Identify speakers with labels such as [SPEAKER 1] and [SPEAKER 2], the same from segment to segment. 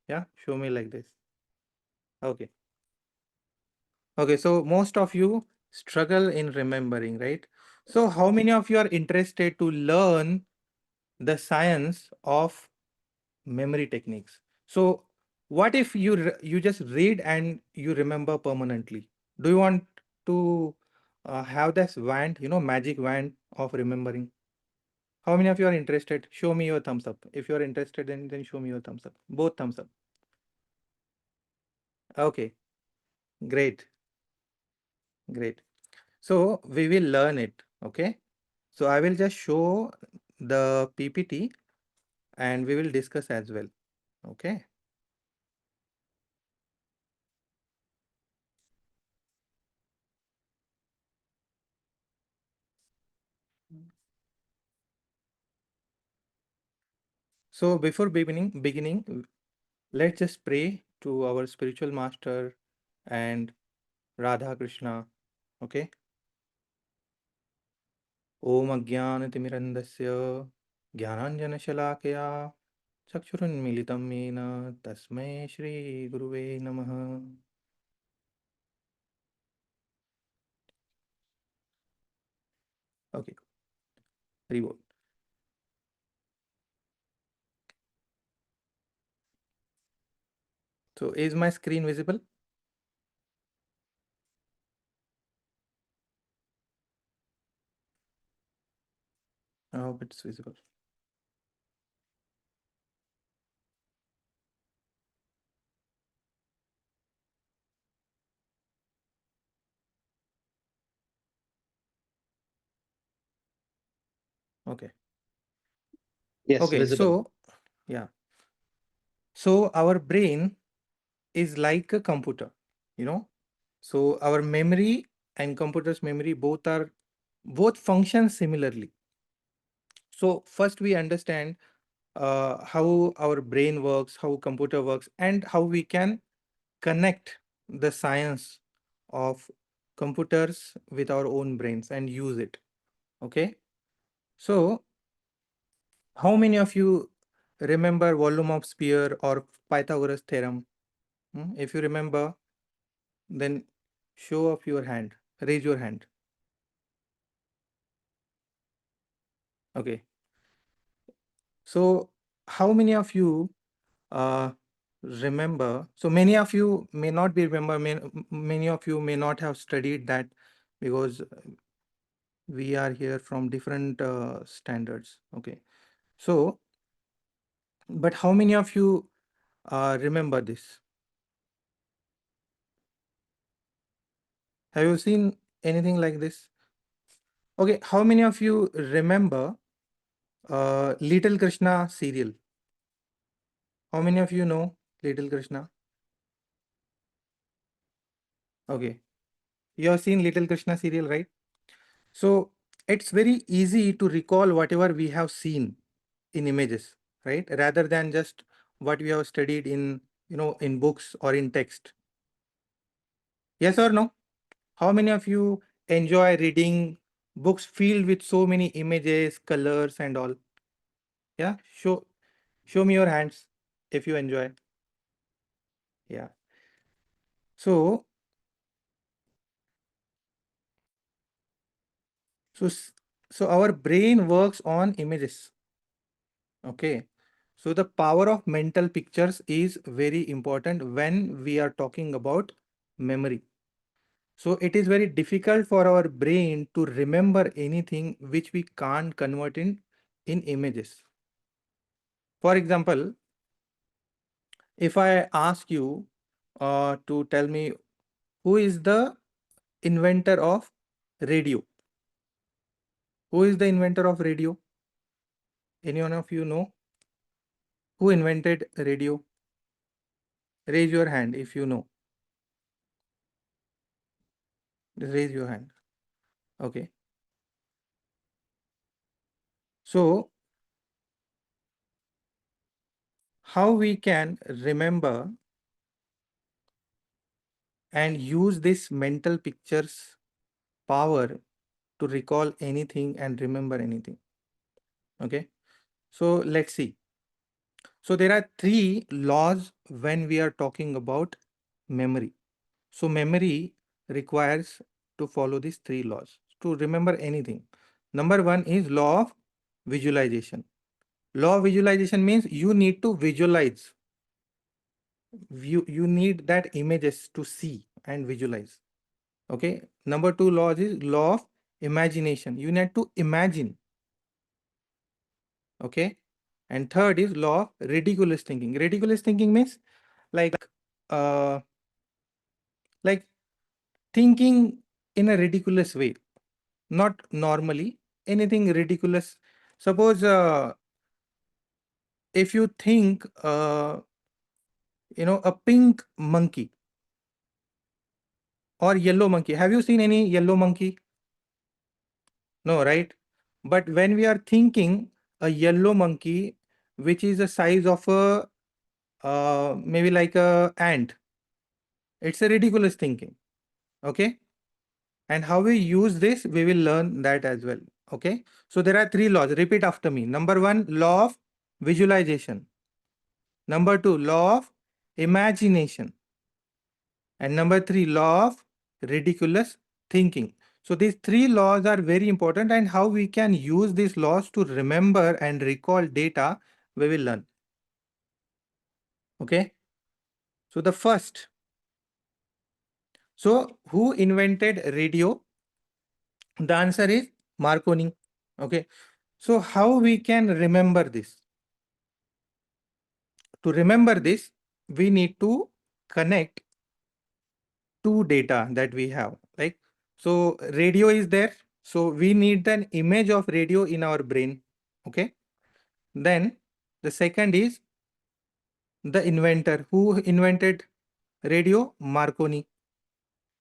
[SPEAKER 1] Yeah, show me like this. Okay. Okay, so most of you struggle in remembering, right? So how many of you are interested to learn the science of memory techniques? So what if you just read and you remember permanently? Do you want to have this wand, magic wand of remembering? How many of you are interested? Show me your thumbs up. If you are interested, then show me your thumbs up. Both thumbs up. Okay, great, great. So we will learn it. Okay. So I will just show the PPT and we will discuss as well. Okay. So before beginning, let's just pray to our spiritual master and Radha Krishna. Okay. Om Ajnanatimirandasya Jnananjanashalakaya Chakshurunmilitam Yena Tasmai Shri Guruve Namaha. Okay. Very good. So is my screen visible? I hope it's visible. Okay.
[SPEAKER 2] Yes,
[SPEAKER 1] Okay.
[SPEAKER 2] visible.
[SPEAKER 1] So yeah. So our brain is like a computer, you know. So our memory and computer's memory both function similarly. So first we understand how our brain works, how computer works, and how we can connect the science of computers with our own brains and use it. Okay. So how many of you remember volume of sphere or Pythagoras theorem? If you remember, then show of your hand. Raise your hand. Okay. So how many of you uh, remember? So many of you may not be remember. Many of you may not have studied that because we are here from different standards. Okay. So, but how many of you remember this? Have you seen anything like this? Okay. How many of you remember Little Krishna serial? How many of you know Little Krishna? Okay. You have seen Little Krishna serial, right? So it's very easy to recall whatever we have seen in images, right? Rather than just what we have studied in, in books or in text. Yes or no? How many of you enjoy reading books filled with so many images, colors and all? Yeah, show me your hands if you enjoy. Yeah. So so so our brain works on images. Okay. So the power of mental pictures is very important when we are talking about memory. So it is very difficult for our brain to remember anything which we can't convert in images. For example, if I ask you to tell me who is the inventor of radio? Who is the inventor of radio? Anyone of you know who invented radio? Raise your hand if you know. Raise your hand. Okay. So how we can remember and use this mental pictures power to recall anything and remember anything. Okay. So let's see. So there are three laws when we are talking about memory. So memory requires to follow these three laws to remember anything. Number one is law of visualization. Law of visualization means you need to visualize. You need that images to see and visualize. Okay. Number two law is law of imagination. You need to imagine. Okay. And third is law of ridiculous thinking. Ridiculous thinking means like uh like thinking in a ridiculous way, not normally, anything ridiculous. Suppose if you think a pink monkey or yellow monkey. Have you seen any yellow monkey? No, right? But when we are thinking a yellow monkey, which is the size of a maybe like a ant, it's a ridiculous thinking. Okay. And how we use this, we will learn that as well. Okay. So there are three laws. Repeat after me. Number one, law of visualization. Number two, law of imagination. And number three, law of ridiculous thinking. So these three laws are very important, and how we can use these laws to remember and recall data, we will learn. Okay. So the first, so who invented radio? The answer is Marconi. Okay. So how we can remember this? To remember this, we need to connect two data that we have. Like, so radio is there. So we need an image of radio in our brain. Okay. Then the second is the inventor. Who invented radio? Marconi.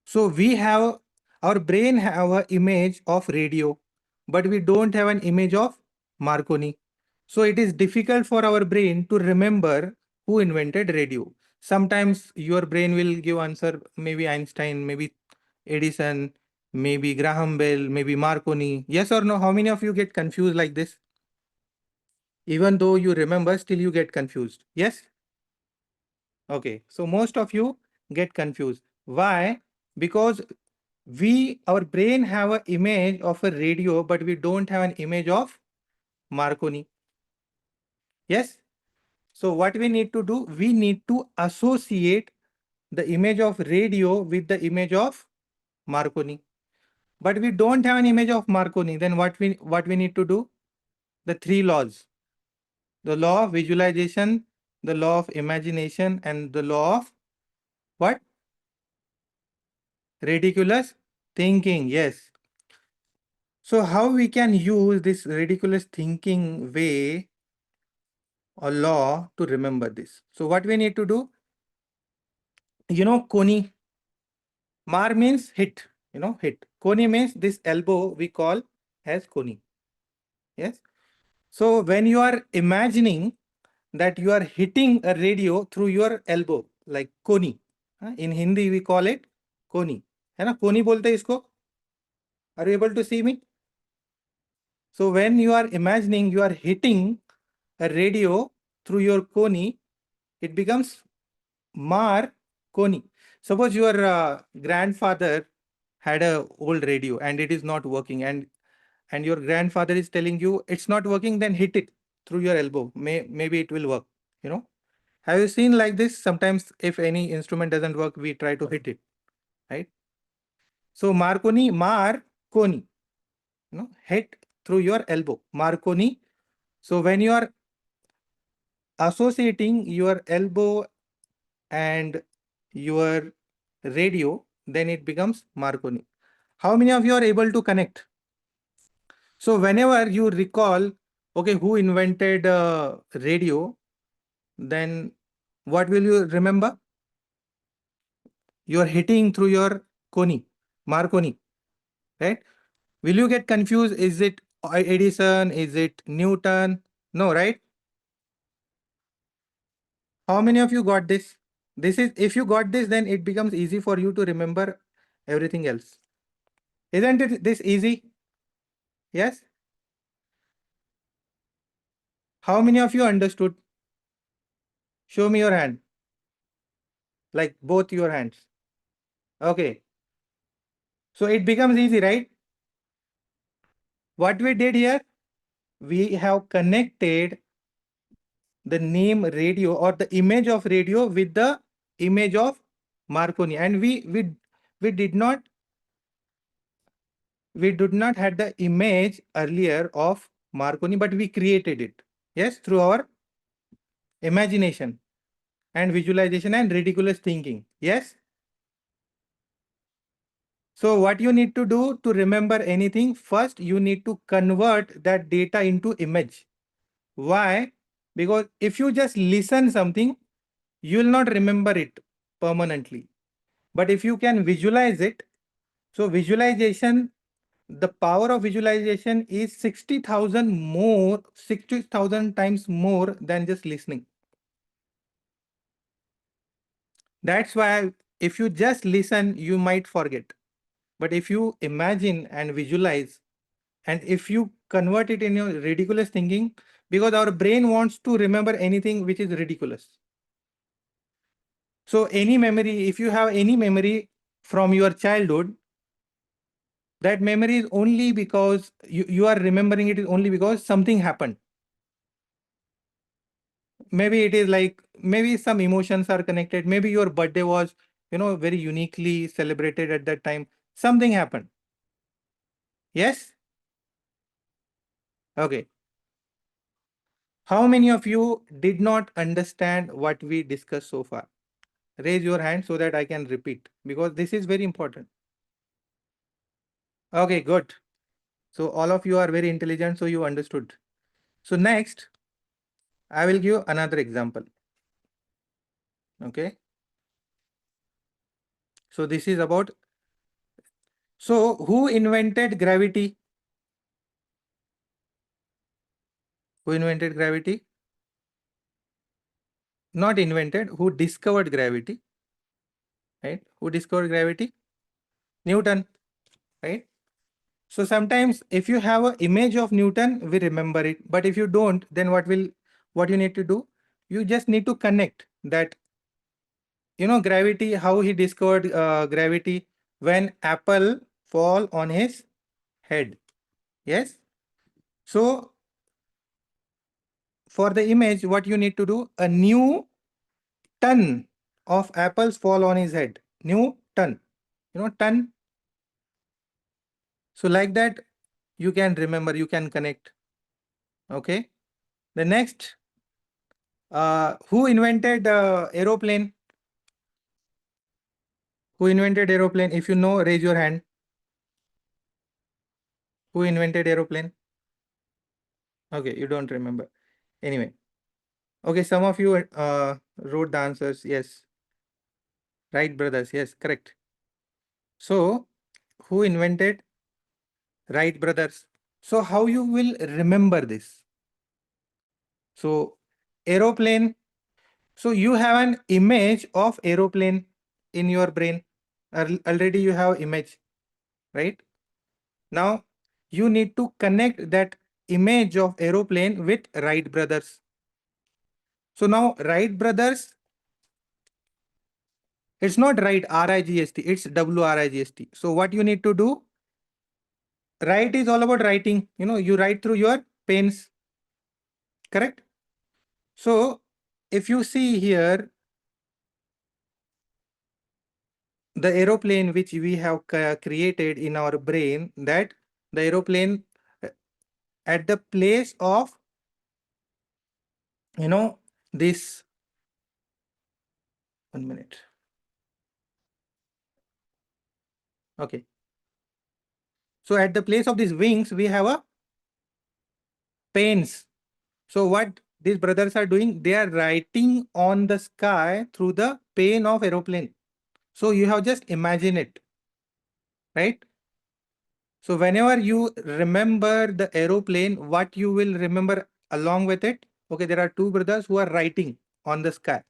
[SPEAKER 1] So we have, our brain have an image of radio, but we don't have an image of Marconi. So it is difficult for our brain to remember who invented radio. Sometimes your brain will give answer, maybe Einstein, maybe Edison, maybe Graham Bell, maybe Marconi. Yes or no? How many of you get confused like this? Even though you remember, still you get confused. Yes? Okay. So most of you get confused. Why? Because our brain have an image of a radio, but we don't have an image of Marconi. Yes. So what we need to do, we need to associate the image of radio with the image of Marconi. But we don't have an image of Marconi. Then what we need to do? The three laws: the law of visualization, the law of imagination, and the law of what? Ridiculous thinking. Yes. So how we can use this ridiculous thinking way or law to remember this? So what we need to do? Koni. Mar means hit. Hit. Koni means this elbow we call as koni. Yes. So when you are imagining that you are hitting a radio through your elbow, like koni. In Hindi we call it koni. है ना? कोनी बोलते हैं इसको. Are you able to see me? So when you are imagining you are hitting a radio through your koni, it becomes mar koni. Suppose your grandfather had a old radio and it is not working, and your grandfather is telling you it's not working, then hit it through your elbow. Maybe it will work. Have you seen like this? Sometimes if any instrument doesn't work, we try to hit it, right? So mar koni, hit through your elbow, mar koni. So when you are associating your elbow and your radio, then it becomes Marconi. How many of you are able to connect? So whenever you recall, okay, who invented radio, then what will you remember? You are hitting through your Koni, Marconi, right? Will you get confused? Is it Edison? Is it Newton? No, right? How many of you got this? If you got this, then it becomes easy for you to remember everything else. Isn't it this easy? Yes? How many of you understood? Show me your hand. Like both your hands. Okay. So it becomes easy, right? What we did here, we have connected the name radio or the image of radio with the image of Marconi, and we did not had the image earlier of Marconi, but we created it. Yes, through our imagination and visualization and ridiculous thinking. Yes. So what you need to do to remember anything, first you need to convert that data into image. Why? Because if you just listen something, you will not remember it permanently. But if you can visualize it, so visualization, the power of visualization is 60,000 times more than just listening. That's why if you just listen, you might forget. But if you imagine and visualize, and if you convert it in your ridiculous thinking, because our brain wants to remember anything which is ridiculous. So any memory, if you have any memory from your childhood, that memory is only because you are remembering it is only because something happened. Maybe it is like, maybe some emotions are connected. Maybe your birthday was, very uniquely celebrated at that time. Something happened. Yes? Okay. How many of you did not understand what we discussed so far? Raise your hand so that I can repeat, because this is very important. Okay, good. So all of you are very intelligent, so you understood. So next, I will give another example. Okay. So this is about, so who invented gravity? Who invented gravity? Not invented, who discovered gravity, right? Who discovered gravity? Newton, right? So sometimes if you have an image of Newton, we remember it. But if you don't, then what you need to do? You just need to connect that, gravity, how he discovered gravity when apple fall on his head. Yes. So for the image, what you need to do? A new ton of apples fall on his head. New ton. Ton. So like that, you can remember, you can connect. Okay. The next, who invented aeroplane? Who invented aeroplane? If you know, raise your hand. Who invented aeroplane? Okay, you don't remember. Anyway. Okay, some of you wrote the answers. Yes. Wright brothers. Yes, correct. So, who invented Wright brothers? So, how you will remember this? So, aeroplane. So, you have an image of aeroplane in your brain. Already you have image, right? Now, you need to connect that image of aeroplane with Wright brothers. So now Wright brothers, it's not Wright R-I-G-S-T, it's W-R-I-G-S-T. So what you need to do, write is all about writing. You write through your pens, correct? So if you see here, the aeroplane which we have created in our brain, that the aeroplane at the place of, this, 1 minute. Okay. So at the place of these wings, we have a pens. So what these brothers are doing, they are writing on the sky through the pane of aeroplane. So you have just imagine it, right? So whenever you remember the aeroplane, what you will remember along with it? Okay, there are two brothers who are writing on the sky,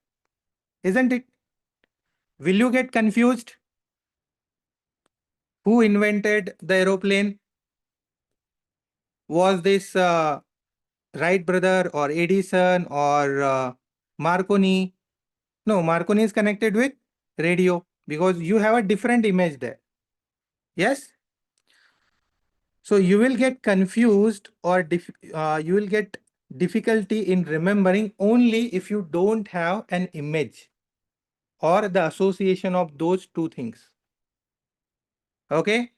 [SPEAKER 1] isn't it? Will you get confused? Who invented the aeroplane? Was this Wright brother or Edison or Marconi. No, Marconi is connected with radio because you have a different image there. Yes. So you will get confused or you will get difficulty in remembering only if you don't have an image or the association of those two things. Okay.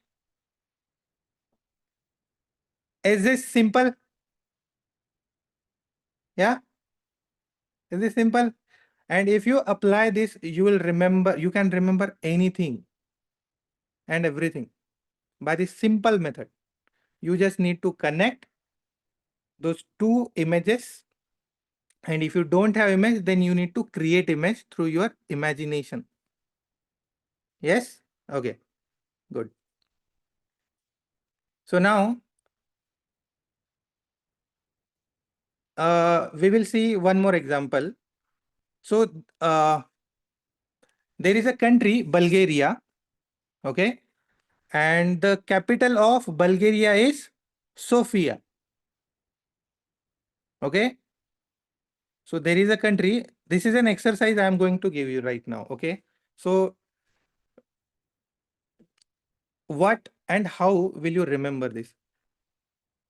[SPEAKER 1] Is this simple? Yeah. Is this simple? And if you apply this, you will remember, you can remember anything and everything by this simple method. You just need to connect those two images. And if you don't have image, then you need to create image through your imagination. Yes? Okay, good. So now, we will see one more example. So there is a country, Bulgaria, okay? And the capital of Bulgaria is Sofia, okay? So there is a country. This is an exercise I am going to give you right now, okay? So what and how will you remember this?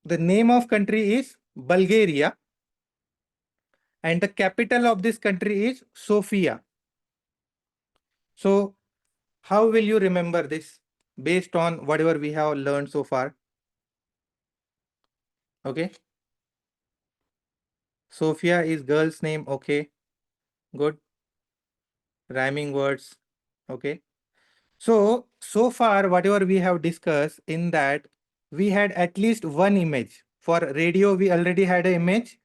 [SPEAKER 1] The name of country is Bulgaria and the capital of this country is Sofia. So how will you remember this based on whatever we have learned so far? Okay. Sofia is girl's name. Okay. Good. Rhyming words. Okay. So far, whatever we have discussed in that, we had at least one image. For radio, we already had an image,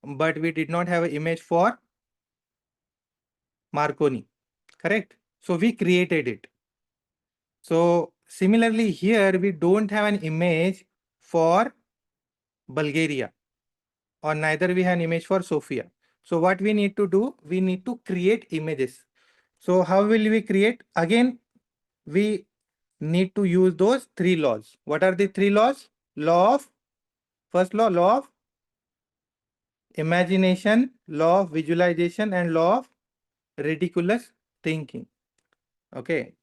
[SPEAKER 1] but we did not have an image for Marconi. Correct? So we created it. So similarly here, we don't have an image for Bulgaria or neither we have an image for Sofia. So what we need to do, we need to create images. So how will we create? Again, we need to use those three laws. What are the three laws? First law of imagination, law of visualization, and law of ridiculous thinking. Okay.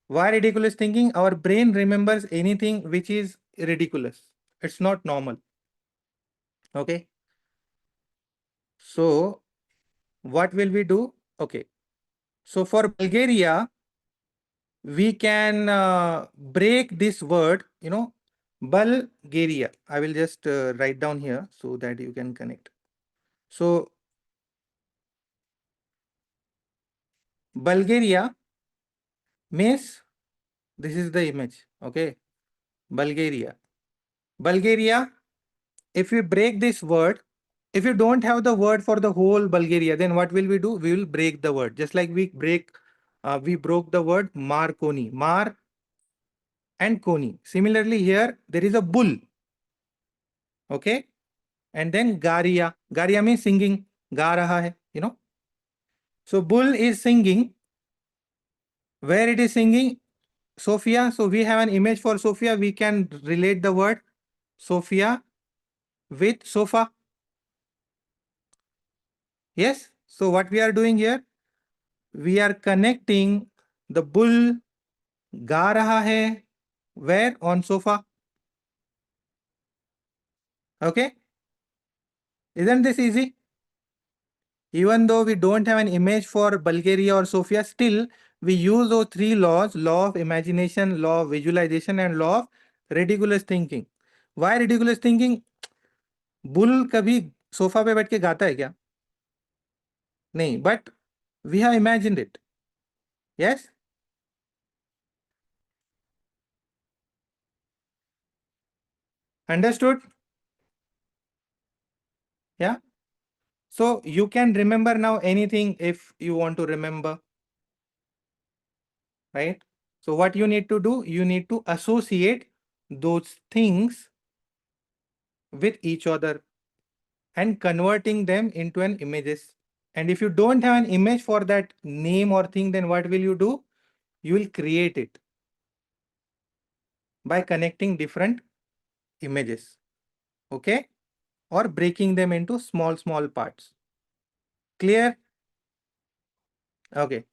[SPEAKER 1] Why ridiculous thinking? Our brain remembers anything which is ridiculous. It's not normal. Okay. So what will we do? Okay. So for Bulgaria, we can break this word, Bulgaria. I will just write down here so that you can connect. So Bulgaria means this is the image. Okay. Bulgaria. Bulgaria, if we break this word, if you don't have the word for the whole Bulgaria, then what will we do? We will break the word. Just like we broke the word Marconi. Mar and Koni. Similarly, here there is a bull. Okay. And then Garia. Garia means singing. Ga raha hai. So bull is singing. Where it is singing? Sophia. So we have an image for Sophia. We can relate the word Sophia with sofa. Yes. So what we are doing here? We are connecting the bull ga raha hai. Where? On sofa. Okay. Isn't this easy? Even though we don't have an image for Bulgaria or Sofia, still we use those three laws, law of imagination, law of visualization, and law of ridiculous thinking. Why ridiculous thinking? Bull कभी sofa पे बैठ के गाता है क्या? नहीं, but we have imagined it. Yes? Understood? Yeah? So you can remember now anything if you want to remember, right? So what you need to do, you need to associate those things with each other and converting them into an images. And if you don't have an image for that name or thing, then what will you do? You will create it by connecting different images. Okay? Or breaking them into small parts. Clear? Okay.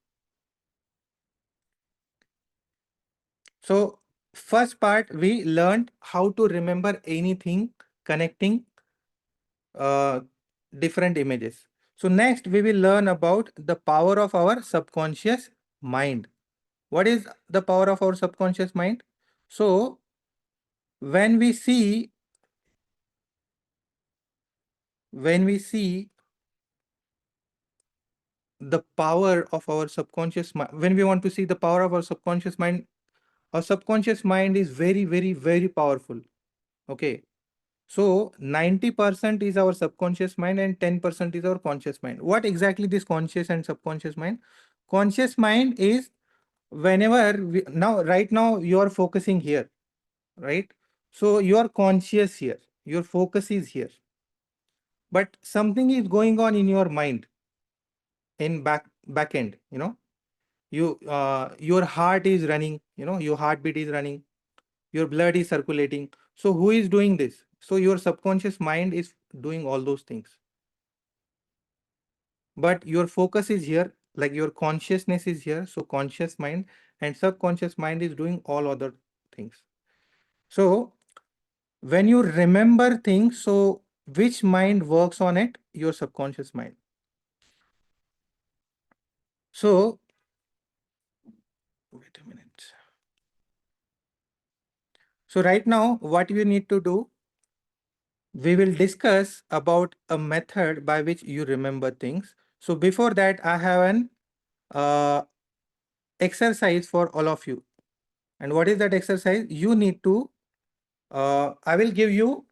[SPEAKER 1] So first part, we learned how to remember anything connecting uh, different images. So next we will learn about the power of our subconscious mind. What is the power of our subconscious mind? So when we see the power of our subconscious mind, when we want to see the power of our subconscious mind is very, very, very powerful. Okay. So 90% is our subconscious mind and 10% is our conscious mind. What exactly this conscious and subconscious mind? Conscious mind is whenever right now you are focusing here, right? So you are conscious here, your focus is here, but something is going on in your mind in back end, your heart is running, your heartbeat is running, your blood is circulating. So who is doing this? So your subconscious mind is doing all those things, but your focus is here, like your consciousness is here. So conscious mind and subconscious mind is doing all other things. So when you remember things, so which mind works on it? Your subconscious mind. So wait a minute. So right now what you need to do, we will discuss about a method by which you remember things. So before that, I have an uh, exercise for all of you. And what is that exercise? You need to, I will give you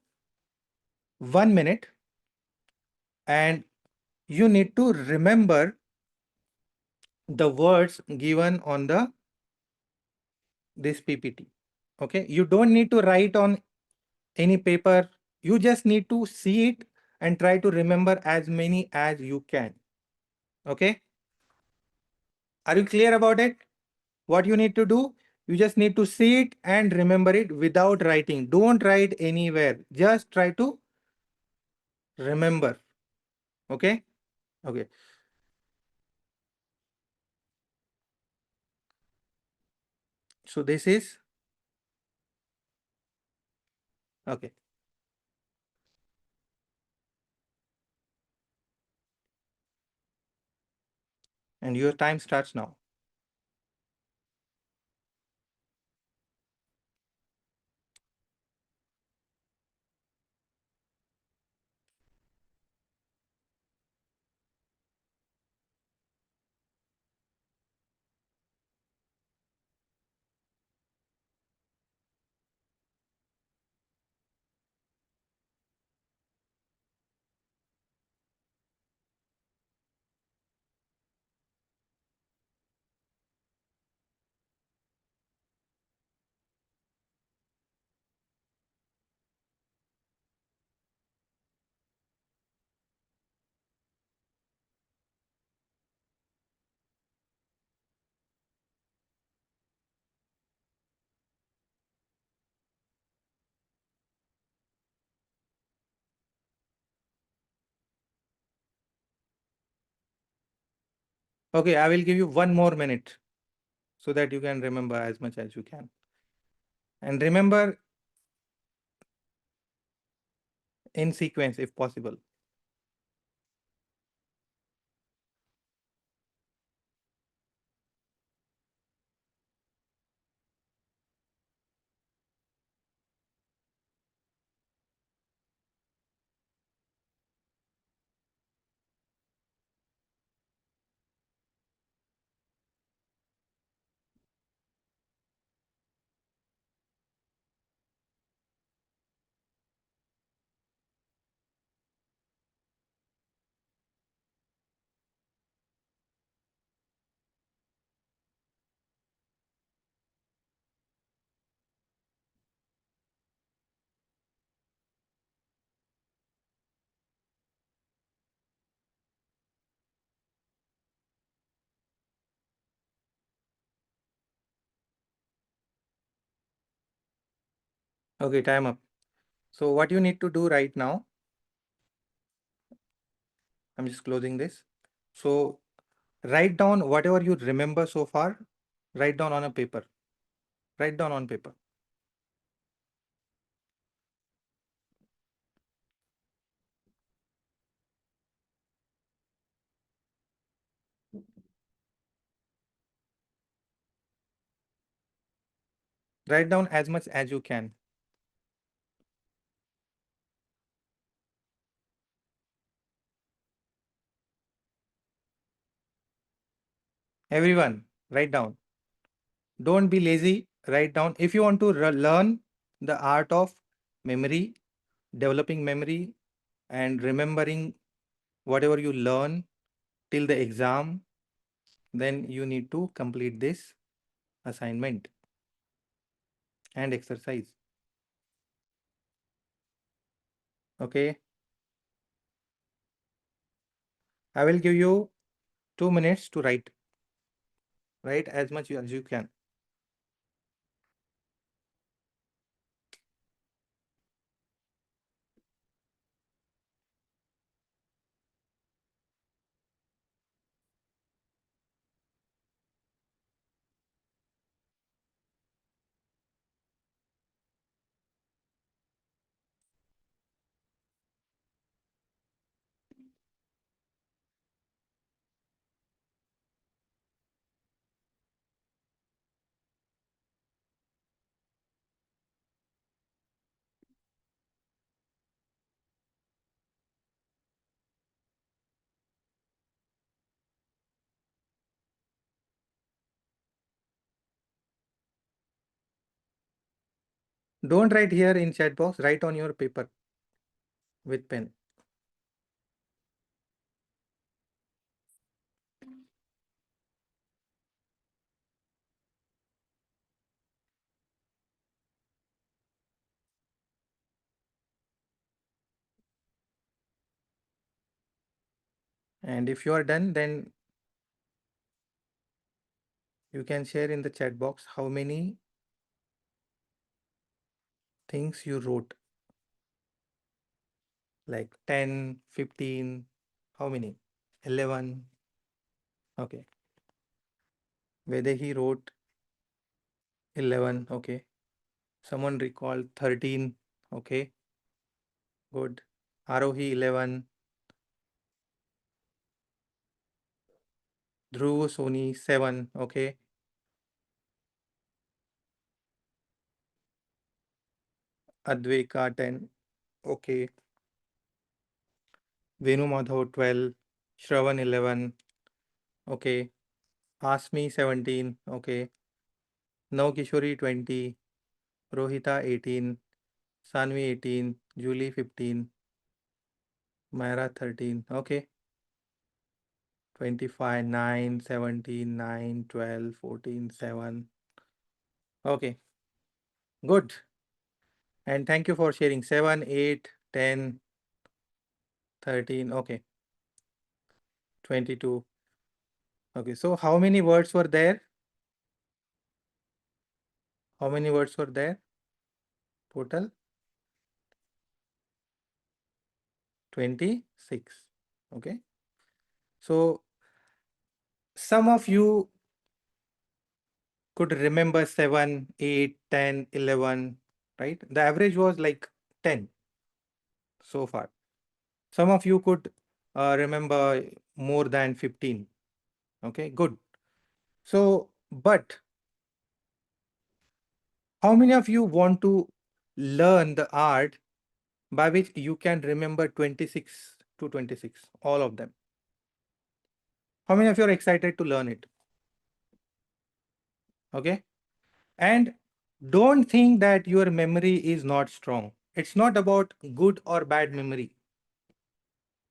[SPEAKER 1] 1 minute and you need to remember the words given on this PPT. Okay. You don't need to write on any paper. You just need to see it and try to remember as many as you can. Okay. Are you clear about it? What you need to do? You just need to see it and remember it without writing. Don't write anywhere. Just try to remember. Okay. Okay. So this is okay. And your time starts now. Okay, I will give you 1 more minute so that you can remember as much as you can. And remember in sequence if possible. Okay, time up. So what you need to do right now, I'm just closing this. So write down whatever you remember so far, write down on a paper. Write down on paper. Write down as much as you can. Everyone, write down. Don't be lazy. Write down. If you want to learn the art of memory, developing memory, and remembering whatever you learn till the exam, then you need to complete this assignment and exercise. Okay. I will give you 2 minutes to write. Write as much as you can. Don't write here in chat box, write on your paper with pen. And if you are done, then you can share in the chat box how many things you wrote. Like 10, 15, how many? 11. Okay. Whether he wrote 11. Okay. Someone recalled 13. Okay. Good. Arohi 11. Dhruv Soni 7. Okay. Adveka 10. Okay. Venu Madhav 12. Shravan 11. Okay. Asmi 17. Okay. Now Kishori 20. Rohita 18. Sanvi 18. Julie 15. Myra 13. Okay. 25, 9, 17, 9, 12, 14, 7. Okay. Good. And thank you for sharing 7, 8, 10, 13. Okay. 22. Okay. So how many words were there? How many words were there? Total 26. Okay. So some of you could remember 7, 8, 10, 11, right? The average was like 10 so far. Some of you could remember more than 15. Okay, good. So, but how many of you want to learn the art by which you can remember 26 to 26? All of them. How many of you are excited to learn it? Okay. And don't think that your memory is not strong. It's not about good or bad memory.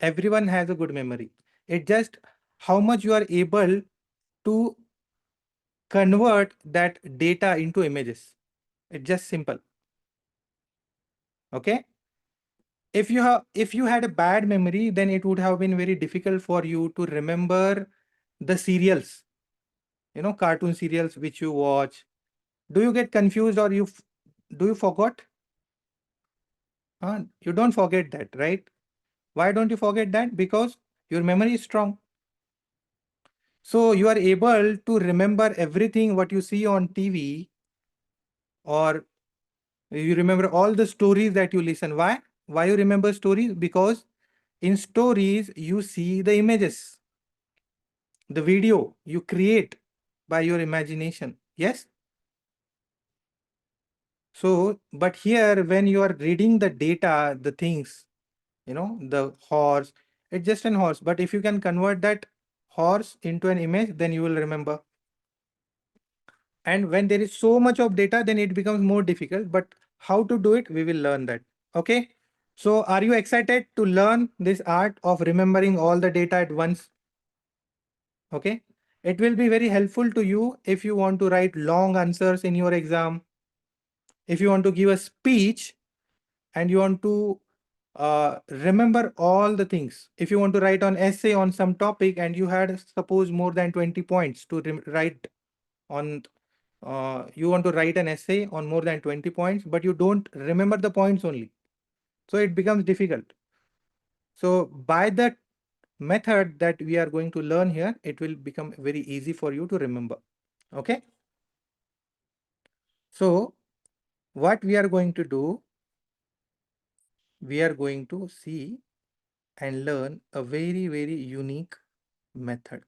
[SPEAKER 1] Everyone has a good memory. It's just how much you are able to convert that data into images. It's just simple. Okay. If you had a bad memory, then it would have been very difficult for you to remember the serials, cartoon serials which you watch. Do you get confused, or do you forgot? You don't forget that, right? Why don't you forget that? Because your memory is strong. So you are able to remember everything what you see on TV, or you remember all the stories that you listen. Why? Why you remember stories? Because in stories, you see the images, the video you create by your imagination. Yes. So, but here, when you are reading the data, the things, the horse, it's just an horse. But if you can convert that horse into an image, then you will remember. And when there is so much of data, then it becomes more difficult. But how to do it, we will learn that. Okay. So, are you excited to learn this art of remembering all the data at once? Okay. It will be very helpful to you if you want to write long answers in your exam. If you want to give a speech and you want to remember all the things. If you want to write an essay on some topic and you had suppose more than 20 points to write on, you want to write an essay on more than 20 points, but you don't remember the points only. So it becomes difficult. So by that method that we are going to learn here, it will become very easy for you to remember. Okay. So what we are going to do, we are going to see and learn a very, very unique method.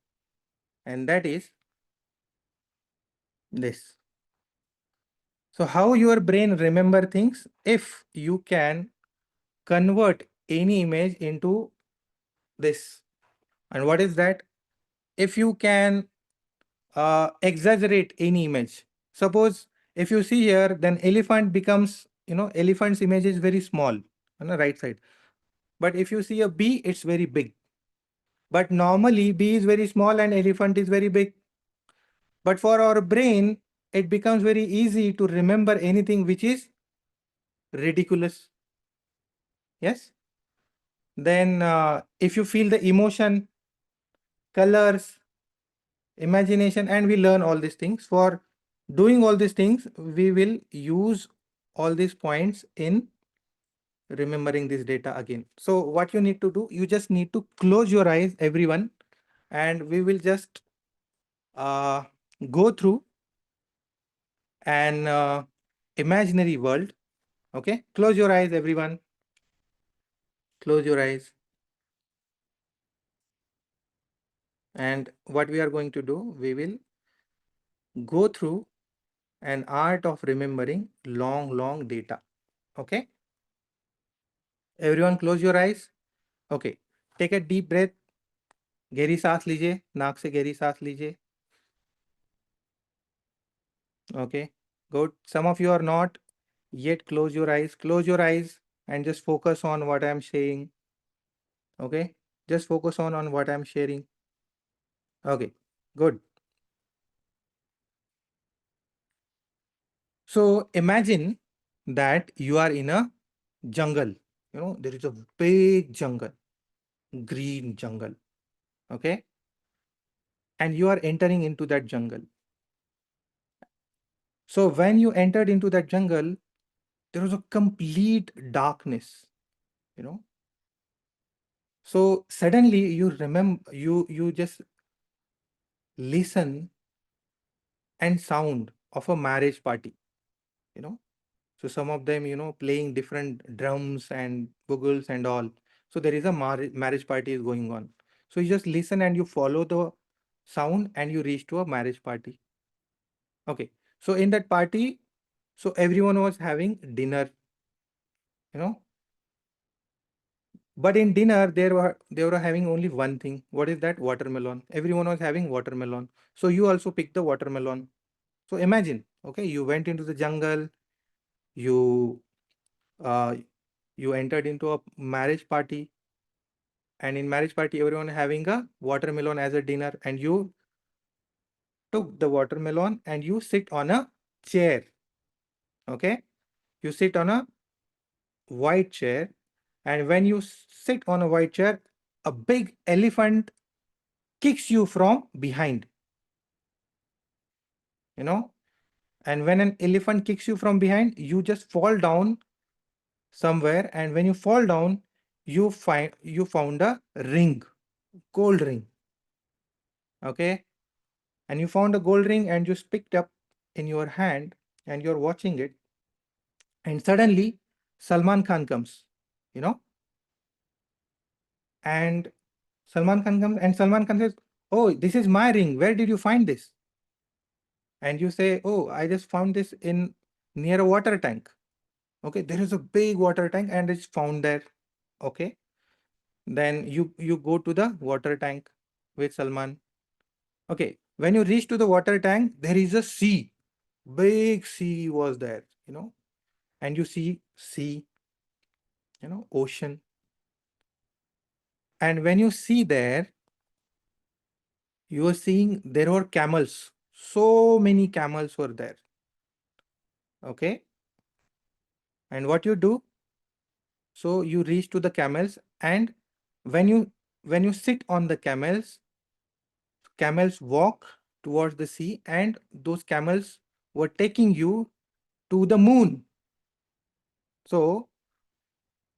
[SPEAKER 1] And that is this. So how your brain remember things? If you can convert any image into this. And what is that? If you can exaggerate any image. Suppose if you see here, then elephant becomes, elephant's image is very small on the right side. But if you see a bee, it's very big. But normally bee is very small and elephant is very big. But for our brain, it becomes very easy to remember anything which is ridiculous. Yes. Then if you feel the emotion, colors, imagination, and we learn all these things. For doing all these things, we will use all these points in remembering this data again. So what you need to do, you just need to close your eyes, everyone, and we will just uh, go through an imaginary world. Okay, close your eyes, everyone. Close your eyes. And what we are going to do, we will go through an art of remembering long data. Okay. Everyone close your eyes. Okay. Take a deep breath. गहरी सांस लीजिए, नाक से गहरी सांस लीजिए. Okay. Good. Some of you are not yet close your eyes. Close your eyes and just focus on what I am saying. Okay. Just focus on what I am sharing. Okay. Good. So imagine that you are in a jungle. There is a big jungle, green jungle. Okay. And you are entering into that jungle. So when you entered into that jungle, there was a complete darkness, you know. So suddenly you remember, you just listen and sound of a marriage party, you know. So some of them, playing different drums and bugles and all. So there is a marriage party is going on. So you just listen and you follow the sound and you reach to a marriage party. Okay. So in that party, so everyone was having dinner, you know. But in dinner, they were having only one thing. What is that? Watermelon. Everyone was having watermelon. So you also picked the watermelon. So imagine, okay, you went into the jungle, you uh, you entered into a marriage party, and in marriage party, everyone having a watermelon as a dinner, and you took the watermelon and you sit on a chair. Okay, you sit on a white chair, and when you sit on a white chair, a big elephant kicks you from behind, you know. And when an elephant kicks you from behind, you just fall down somewhere, and when you fall down, you found a ring, gold ring. Okay. and you found a gold ring and you picked up in your hand and you're watching it, and suddenly Salman Khan comes, you know, and Salman Khan says, "Oh, this is my ring. Where did you find this?" And you say, "Oh, I just found this in near a water tank." Okay, there is a big water tank and it's found there. Okay, then you go to the water tank with Salman. Okay, when you reach to the water tank, there is a sea. Big sea was there, and you see sea, ocean. And when you see there, you are seeing there were camels. So many camels were there. Okay, and what you do? So you reach to the camels, and when you sit on the camels walk towards the sea, and those camels were taking you to the moon. So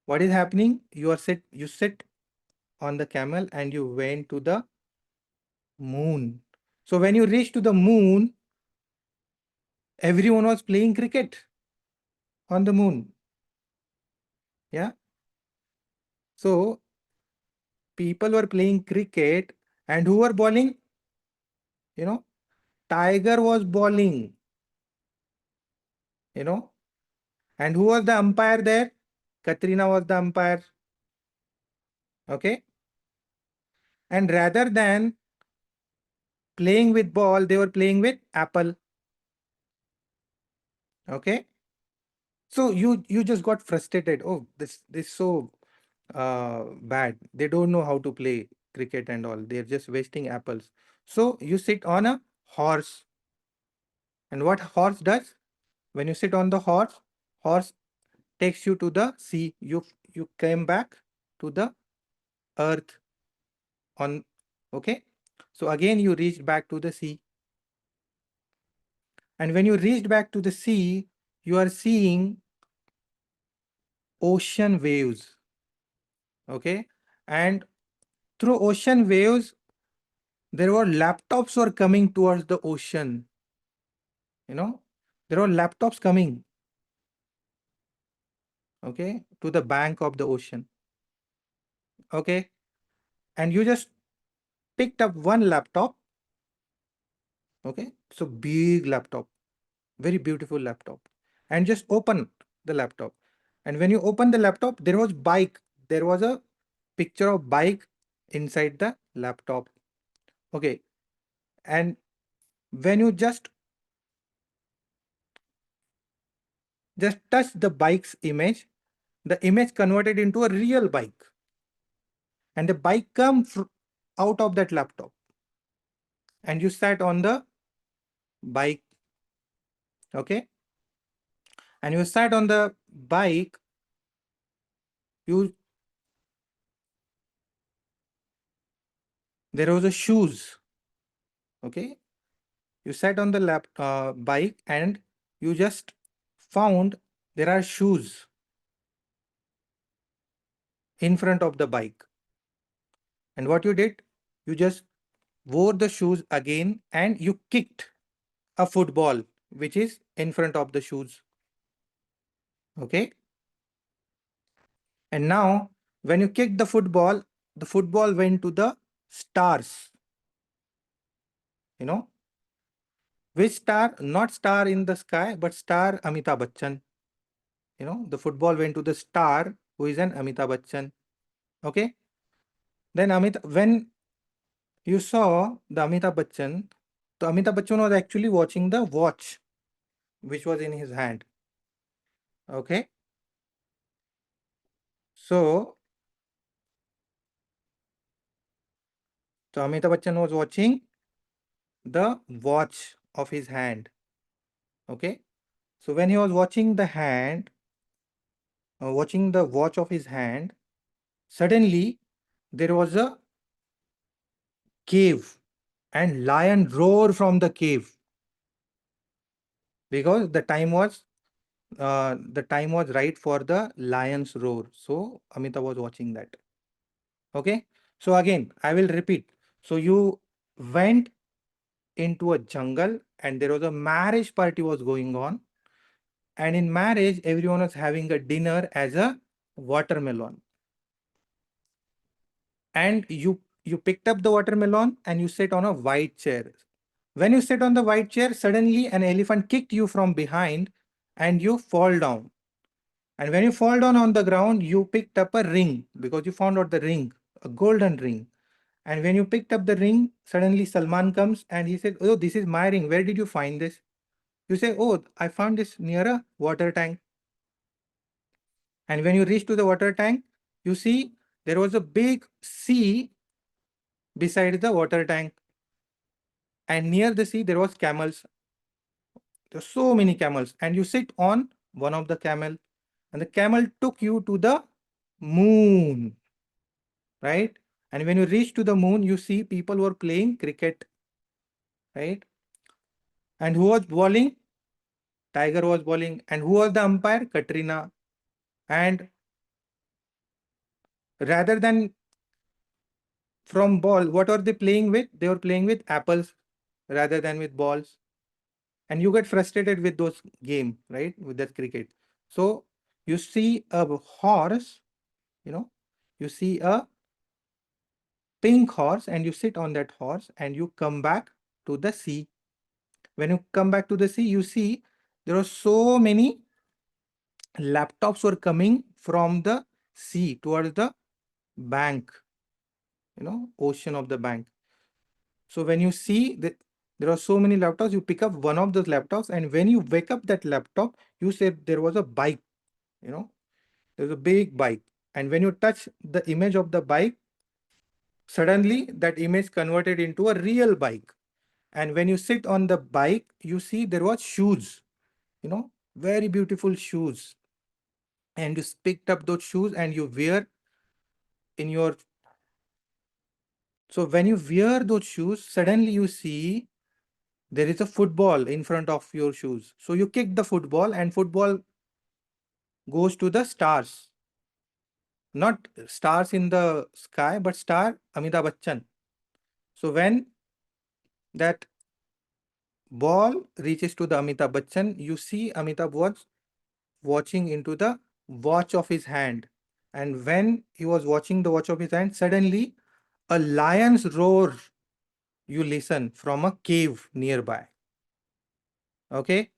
[SPEAKER 1] what is happening? You sit on the camel and you went to the moon. So when you reach to the moon, everyone was playing cricket on the moon. Yeah. So people were playing cricket, and who were bowling? You know, Tiger was bowling, you know, and who was the umpire there? Katrina was the umpire. Okay. And rather than playing with ball, they were playing with apple. Okay. So you just got frustrated. Oh, this so bad. They don't know how to play cricket and all. They're just wasting apples. So you sit on a horse. And what horse does? When you sit on the horse takes you to the sea. You came back to the earth on. Okay. So again you reached back to the sea. And when you reached back to the sea, you are seeing ocean waves. Okay. And through ocean waves, there were laptops were coming towards the ocean. There were laptops coming, okay, to the bank of the ocean. Okay. And you just picked up one laptop. Okay. So big laptop, very beautiful laptop, and just open the laptop. And when you open the laptop, there was bike. There was a picture of bike inside the laptop. Okay. And when you just touch the bike's image, the image converted into a real bike, and the bike come out of that laptop, and you sat on the bike. Okay. And you sat on the bike, you there was a shoes. Okay. You sat on the bike, and you just found there are shoes in front of the bike. And what you did? You just wore the shoes again, and you kicked a football which is in front of the shoes. Okay. And now when you kicked the football went to the stars. Which star? Not star in the sky, but star Amitabh Bachchan. The football went to the star who is an Amitabh Bachchan. Okay. Then when you saw the Amitabh Bachchan, the Amitabh Bachchan was actually watching the watch which was in his hand. Okay. So Amitabh Bachchan was watching the watch of his hand. Okay. So when he was watching watching the watch of his hand, suddenly there was a cave, and lion roared from the cave, because the time was right for the lion's roar. So Amita was watching that. Okay. So again, I will repeat. So you went into a jungle, and there was a marriage party was going on. And in marriage, everyone was having a dinner as a watermelon. And you picked up the watermelon and you sit on a white chair. When you sit on the white chair, suddenly an elephant kicked you from behind and you fall down. And when you fall down on the ground, you picked up a ring because you found out the ring, a golden ring. And when you picked up the ring, suddenly Salman comes and he said, "Oh, this is my ring. Where did you find this?" You say, "Oh, I found this near a water tank." And when you reach to the water tank, you see there was a big sea beside the water tank. And near the sea, there was camels. There were so many camels. And you sit on one of the camel. And the camel took you to the moon, right? And when you reach to the moon, you see people were playing cricket, right? And who was bowling? Tiger was bowling. And who was the umpire? Katrina. And rather than from ball, what are they playing with? They were playing with apples rather than with balls. And you get frustrated with those game, right? With that cricket. So you see a horse, you know, you see a pink horse and you sit on that horse and you come back to the sea. When you come back to the sea, you see there are so many laptops were coming from the sea towards the bank, ocean of the bank. So when you see that there are so many laptops, you pick up one of those laptops, and when you wake up that laptop, you say there was a bike, there's a big bike. And when you touch the image of the bike, suddenly that image converted into a real bike. And when you sit on the bike, you see there was shoes, very beautiful shoes. And you picked up those shoes and you wear in your. So when you wear those shoes, suddenly you see there is a football in front of your shoes. So you kick the football and football goes to the stars. Not stars in the sky, but star Amitabh Bachchan. So when that ball reaches to the Amitabh Bachchan, you see Amitabh was watching into the watch of his hand. And when he was watching the watch of his hand, suddenly a lion's roar you listen from a cave nearby. Okay.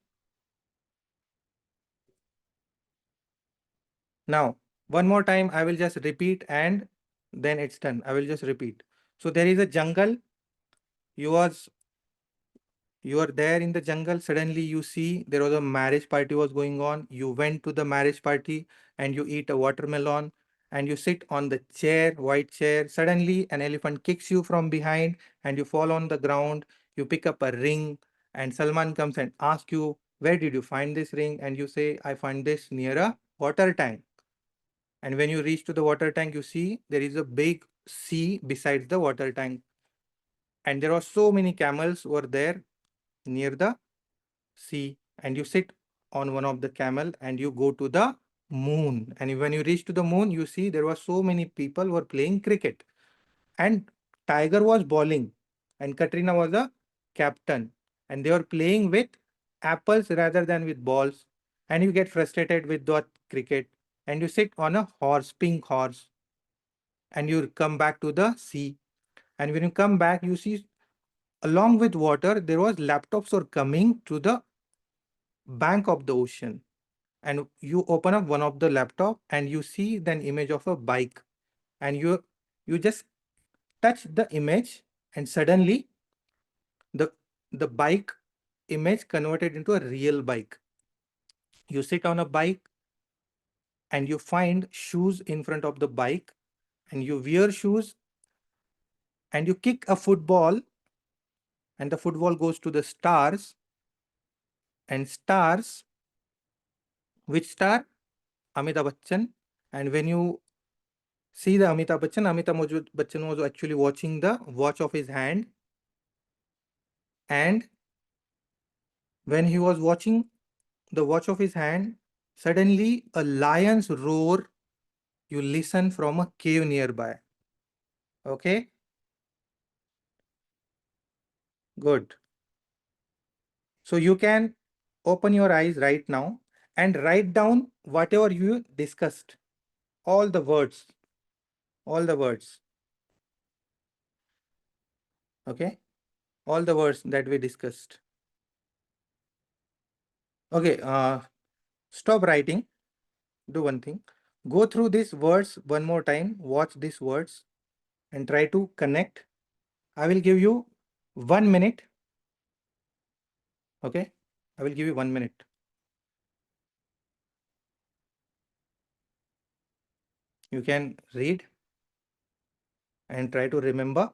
[SPEAKER 1] Now, one more time, I will just repeat and then it's done. I will just repeat. So there is a jungle. You was you are there in the jungle. Suddenly you see there was a marriage party was going on. You went to the marriage party and you eat a watermelon and you sit on the chair, white chair. Suddenly an elephant kicks you from behind and you fall on the ground. You pick up a ring and Salman comes and asks you, where did you find this ring? And you say, I found this near a water tank. And when you reach to the water tank, you see there is a big sea beside the water tank. And there are so many camels were there near the sea. And you sit on one of the camel and you go to the moon. And when you reach to the moon, you see there were so many people were playing cricket. And Tiger was bowling and Katrina was a captain. And they were playing with apples rather than with balls. And you get frustrated with that cricket. And you sit on a horse, pink horse, and you come back to the sea. And when you come back, you see along with water, there was laptops were coming to the bank of the ocean. And you open up one of the laptop and you see then image of a bike. And you just touch the image and suddenly the the bike image converted into a real bike. You sit on a bike and you find shoes in front of the bike and you wear shoes and you kick a football and the football goes to the stars and stars. Which star? Amitabh Bachchan. And when you see the Amitabh Bachchan was actually watching the watch of his hand. And when he was watching the watch of his hand, suddenly a lion's roar you listen from a cave nearby. Okay, good. So you can open your eyes right now and write down whatever you discussed, all the words, all the words. Okay, all the words that we discussed. Okay, stop writing. Do one thing. Go through these words one more time. Watch these words and try to connect. I will give you 1 minute. Okay, I will give you 1 minute. You can read and try to remember.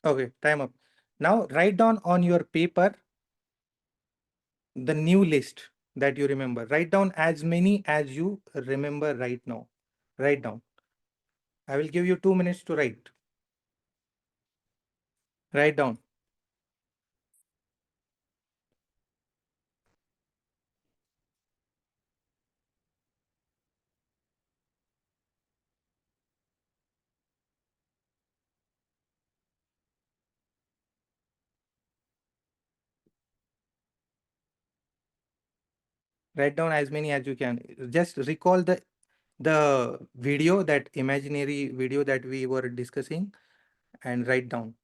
[SPEAKER 1] Okay, time up. Now write down on your paper the new list that you remember. Write down as many as you remember right now. Write down. I will give you 2 minutes to write. Write down. Write down as many as you can. Just recall the video, that imaginary video that we were discussing, and write down.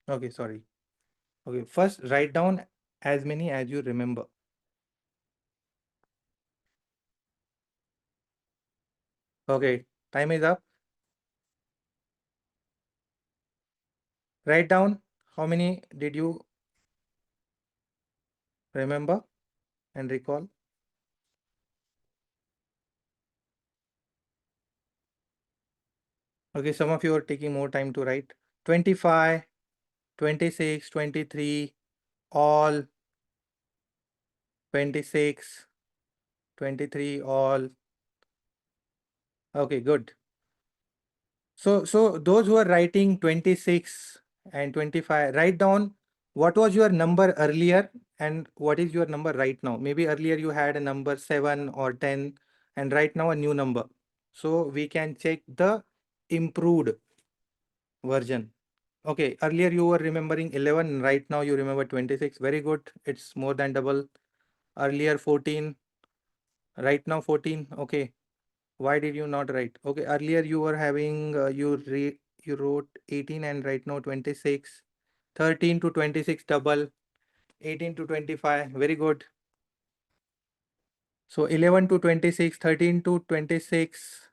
[SPEAKER 1] Okay, sorry. Okay, first write down as many as you remember. Okay, time is up. Write down how many did you remember and recall. Okay, some of you are taking more time to write. 25, 26, 23, all, 26, 23, all. Okay, good. So those who are writing 26 and 25, write down what was your number earlier and what is your number right now. Maybe earlier you had a number 7 or 10 and right now a new number. So we can check the improved version. Okay, earlier you were remembering 11, right now you remember 26. Very good. It's more than double. Earlier 14, right now 14. Okay. Why did you not write? Okay, earlier you were having you wrote 18 and right now 26. 13 to 26 double. 18 to 25. Very good. So 11 to 26, 13 to 26.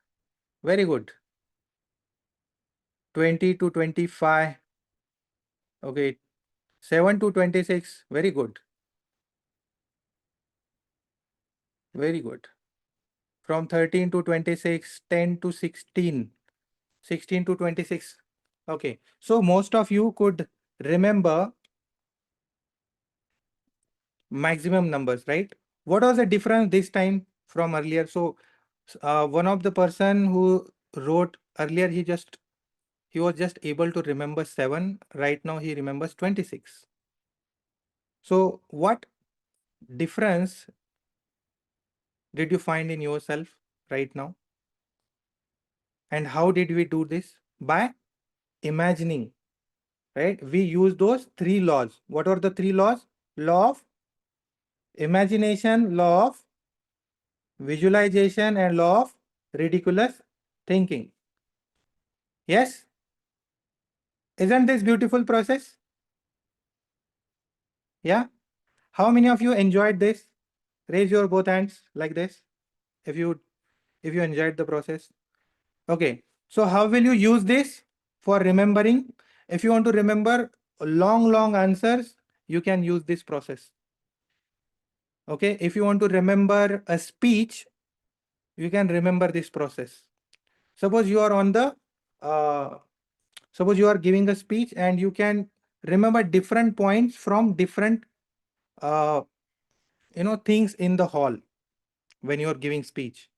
[SPEAKER 1] Very good. 20 to 25. Okay. 7 to 26. Very good. Very good. From 13 to 26, 10 to 16, 16 to 26. Okay. So most of you could remember maximum numbers, right? What was the difference this time from earlier? So one of the person who wrote earlier, he was just able to remember 7. Right now he remembers 26. So what difference did you find in yourself right now? And how did we do this? By imagining, right? We use those 3 laws. What are the 3 laws? Law of imagination, law of visualization, and law of ridiculous thinking. Yes? Isn't this beautiful process? Yeah? How many of you enjoyed this? Raise your both hands like this if you enjoyed the process. Okay. So how will you use this for remembering? If you want to remember long answers, you can use this process. Okay. If you want to remember a speech, you can remember this process. Suppose you are on the suppose you are giving a speech and you can remember different points from different uh, things in the hall when you are giving speech,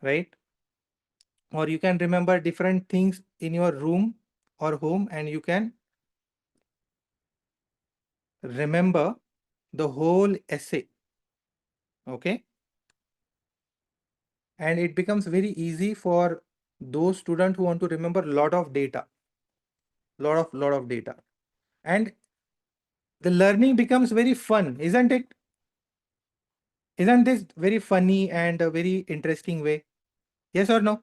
[SPEAKER 1] right? Or you can remember different things in your room or home, and you can remember the whole essay. Okay. And it becomes very easy for those students who want to remember lot of data, lot of data. And the learning becomes very fun, isn't it? Isn't this very funny and a very interesting way? Yes or no?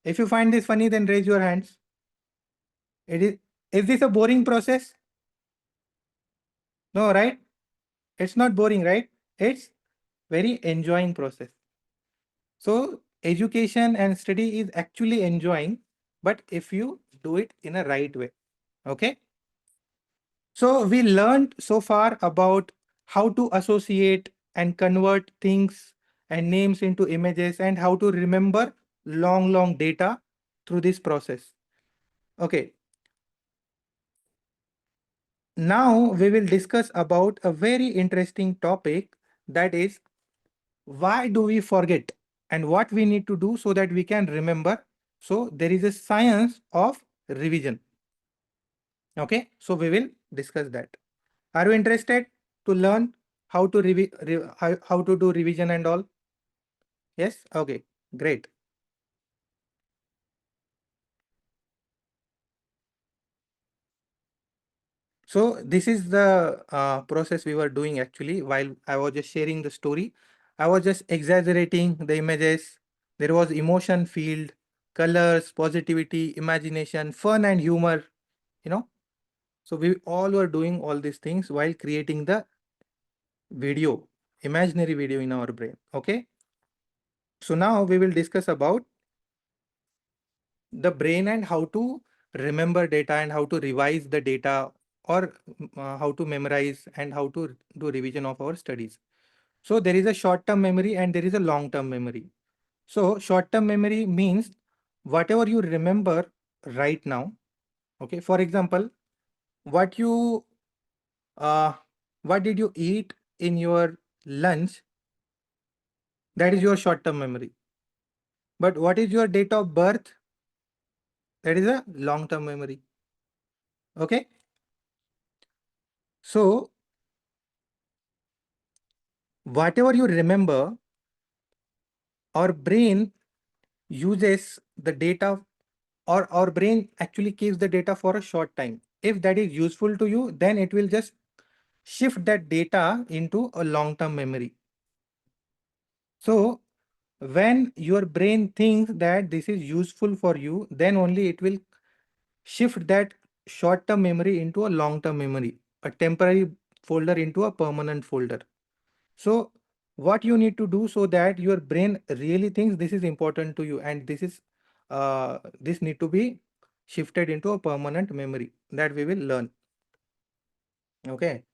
[SPEAKER 1] If you find this funny, then raise your hands. Is this a boring process? No, right? It's not boring, right? It's very enjoying process. So education and study is actually enjoying, but if you do it in a right way. Okay. So we learned so far about how to associate and convert things and names into images, and how to remember long data through this process. Okay. Now we will discuss about a very interesting topic, that is, why do we forget and what we need to do so that we can remember. So there is a science of revision. Okay, so we will discuss that. Are you interested to learn how to how to do revision and all? Yes. Okay, great. So this is the process we were doing actually while I was just sharing the story. I was just exaggerating the images. There was emotion field, colors, positivity, imagination, fun and humor, you know. So we all were doing all these things while creating the video, imaginary video in our brain. Okay. So now we will discuss about the brain and how to remember data and how to revise the data, or how to memorize and how to do revision of our studies. So there is a short-term memory and there is a long-term memory. So short-term memory means whatever you remember right now. Okay. For example, what you uh, what did you eat in your lunch? That is your short-term memory. But what is your date of birth? That is a long-term memory. Okay. So whatever you remember, our brain uses the data, or our brain actually keeps the data for a short time. If that is useful to you, then it will just shift that data into a long-term memory. So when your brain thinks that this is useful for you, then only it will shift that short-term memory into a long-term memory, a temporary folder into a permanent folder. So what you need to do so that your brain really thinks this is important to you, and this need to be shifted into a permanent memory, that we will learn. Okay.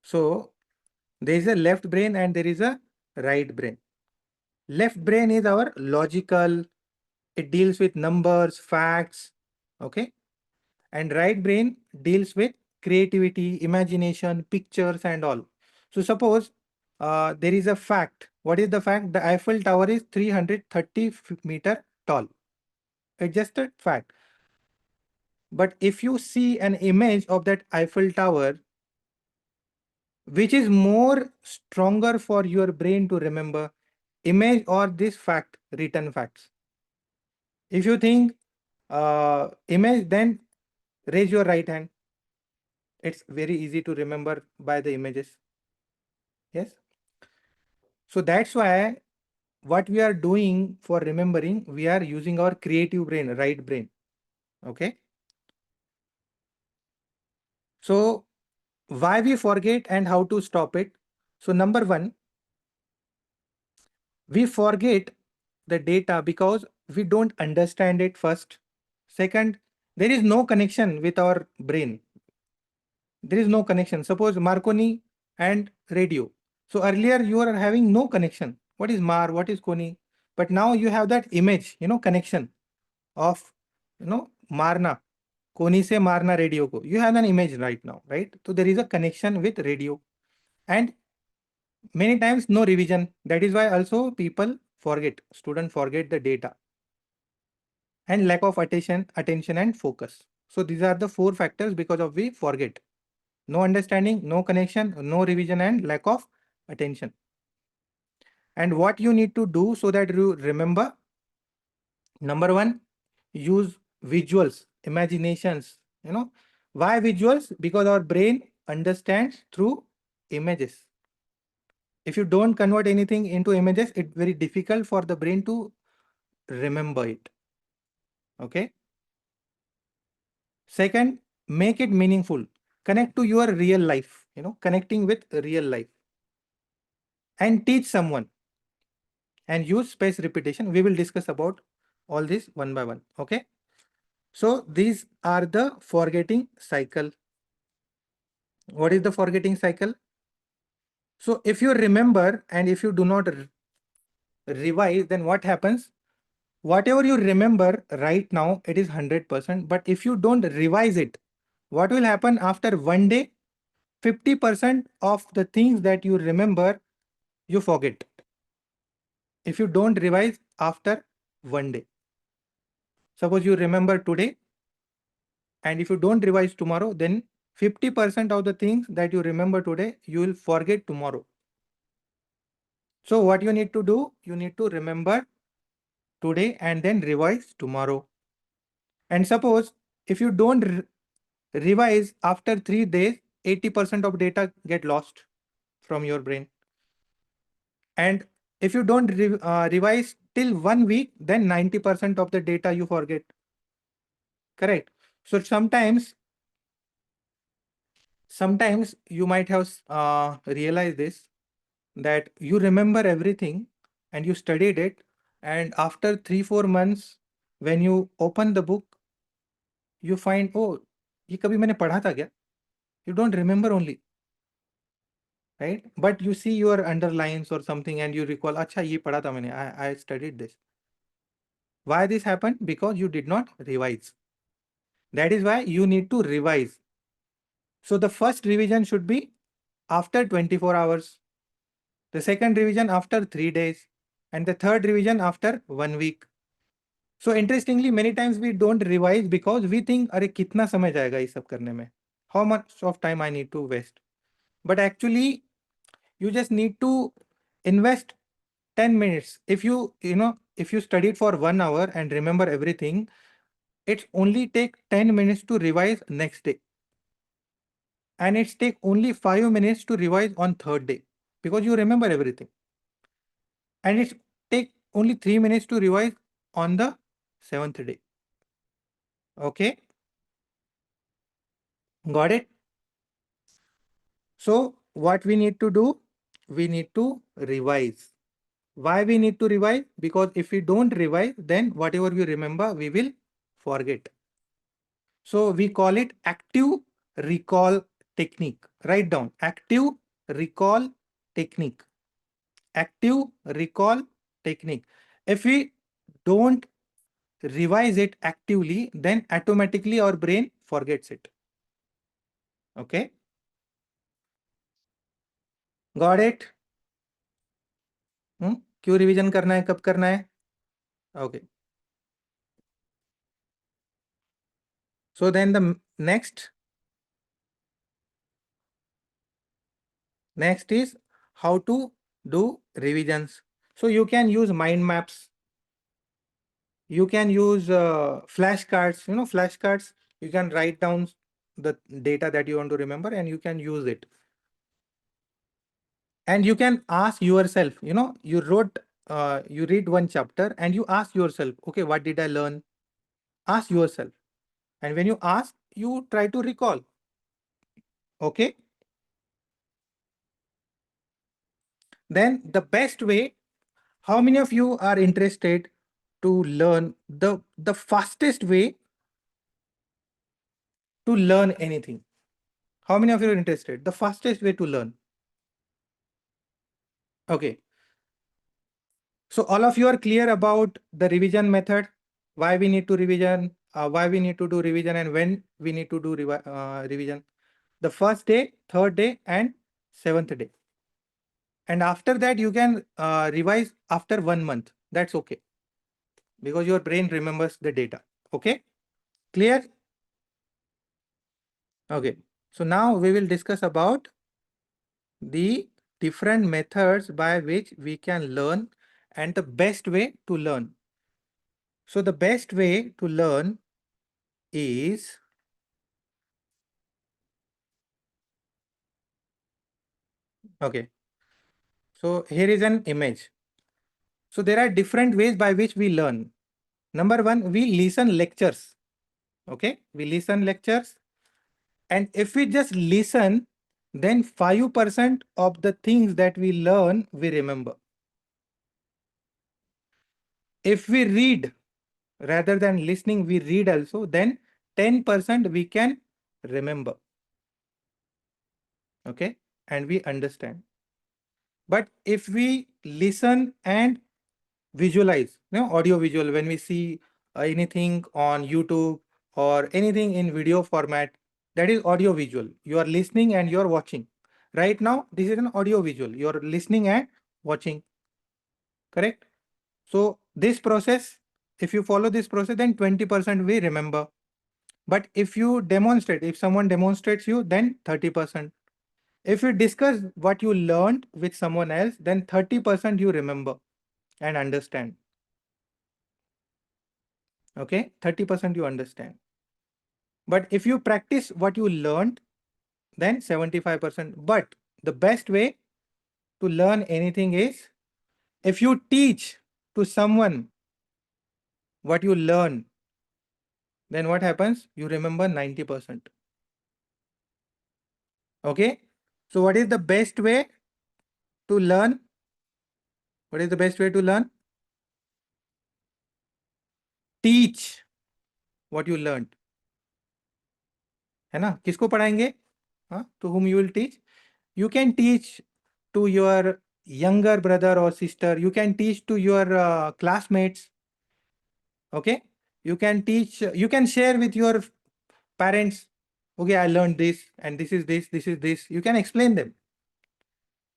[SPEAKER 1] So There is a left brain and there is a right brain. Left brain is our logical, it deals with numbers, facts, okay? And right brain deals with creativity, imagination, pictures and all. So suppose there is a fact. What is the fact? The Eiffel Tower is 330 meter tall. It's just a fact. But if you see an image of that Eiffel Tower, which is more stronger for your brain to remember, image or this fact, written facts? If you think image, then raise your right hand. It's very easy to remember by the images. Yes. So that's why what we are doing for remembering, we are using our creative brain, right brain. Okay. So why we forget and how to stop it? So number one, we forget the data because we don't understand it first. Second, there is no connection with our brain. There is no connection. Suppose Marconi and radio. So earlier you are having no connection. What is Mar? What is Koni? But now you have that image, connection of, Marna. Koni se Marna radio ko. You have an image right now, right? So there is a connection with radio. And many times no revision. That is why also people forget, students forget the data. And lack of attention and focus. So these are the four factors because of we forget. No understanding, no connection, no revision and lack of attention. And what you need to do so that you remember? Number one, use visuals, imaginations. Why visuals? Because our brain understands through images. If you don't convert anything into images, it's very difficult for the brain to remember it. Okay. Second, make it meaningful. Connect to your real life, connecting with real life. And teach someone. And use space repetition. We will discuss about all this one by one. Okay. So these are the forgetting cycle. What is the forgetting cycle? So if you remember and if you do not revise, then what happens? Whatever you remember right now, it is 100%. But if you don't revise it, what will happen after one day? 50% of the things that you remember, you forget. If you don't revise after one day. Suppose you remember today, and if you don't revise tomorrow, then 50% of the things that you remember today, you will forget tomorrow. So what you need to do, you need to remember today and then revise tomorrow. And suppose if you don't revise after 3 days, 80% of data get lost from your brain. And if you don't revise till 1 week, then 90% of the data you forget. Correct. So sometimes you might have realized this, that you remember everything and you studied it, and after 3-4 months when you open the book, you find, oh, ये कभी मैंने पढ़ा था क्या? You don't remember only, right? But you see your underlines or something and you recall, अच्छा ये पढ़ा था मैंने, I studied this. Why this happened? Because you did not revise. That is why you need to revise. So the first revision should be after 24 hours. The second revision after 3 days. And the third revision after 1 week. So interestingly, many times we don't revise because we think, अरे कितना समय जाएगा ये सब करने में? How much of time I need to waste? But actually, you just need to invest 10 minutes. If you studied for 1 hour and remember everything, it's only take 10 minutes to revise next day. And it's take only 5 minutes to revise on third day because you remember everything. And it's take only 3 minutes to revise on the 7th day. Okay. Got it? So what we need to do? We need to revise. Why we need to revise? Because if we don't revise, then whatever we remember, we will forget. So we call it active recall technique. Write down active recall technique. Active recall technique. If we don't revise it actively, then automatically our brain forgets it. Okay? Got it? क्यों revision करना है, कब करना है? Okay. So then the next is how to do revisions. So you can use mind maps. You can use flashcards. You know, flashcards, you can write down the data that you want to remember and you can use it. And you can ask yourself, you know, you read one chapter and you ask yourself, okay, what did I learn? Ask yourself. And when you ask, you try to recall. Okay. Then the best way, how many of you are interested to learn the fastest way to learn anything? How many of you are interested? The fastest way to learn. Okay. So all of you are clear about the revision method, why we need to revision, why we need to do revision and when we need to do revision. The first day, third day and seventh day. And after that, you can revise after 1 month. That's okay. Because your brain remembers the data. Okay. Clear? Okay. So now we will discuss about the different methods by which we can learn and the best way to learn. So the best way to learn is okay. So here is an image. So there are different ways by which we learn. Number one, we listen lectures. Okay, we listen lectures. And if we just listen, then 5% of the things that we learn, we remember. If we read, rather than listening, we read also, then 10% we can remember. Okay, and we understand. But if we listen and visualize, you know, audio visual, when we see anything on YouTube or anything in video format, that is audio visual. You are listening and you are watching. Right now, this is an audio visual. You are listening and watching. Correct? So this process, if you follow this process, then 20% we remember. But if you demonstrate, if someone demonstrates you, then 30%. If you discuss what you learned with someone else, then 30% you remember and understand. Okay, 30% you understand. But if you practice what you learned, then 75%. But the best way to learn anything is if you teach to someone what you learn, then what happens? You remember 90%. Okay. So what is the best way to learn? What is the best way to learn? Teach what you learned. है ना? किसको पढ़ाएंगे? To whom you will teach? You can teach to your younger brother or sister. You can teach to your classmates. Okay. You can teach, you can share with your parents. Okay, I learned this and this is this, this is this. You can explain them.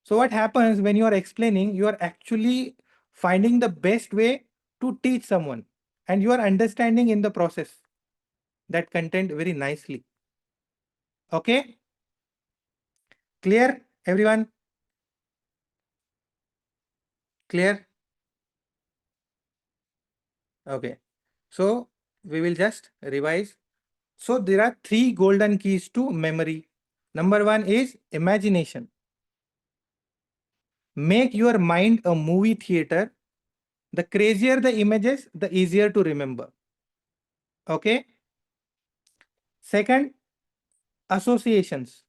[SPEAKER 1] So what happens when you are explaining, you are actually finding the best way to teach someone and you are understanding in the process that content very nicely. Okay. Clear, everyone? Clear? Okay. So we will just revise. So there are 3 golden keys to memory. Number 1 is imagination. Make your mind a movie theater. The crazier the images, the easier to remember. Okay. Second, associations.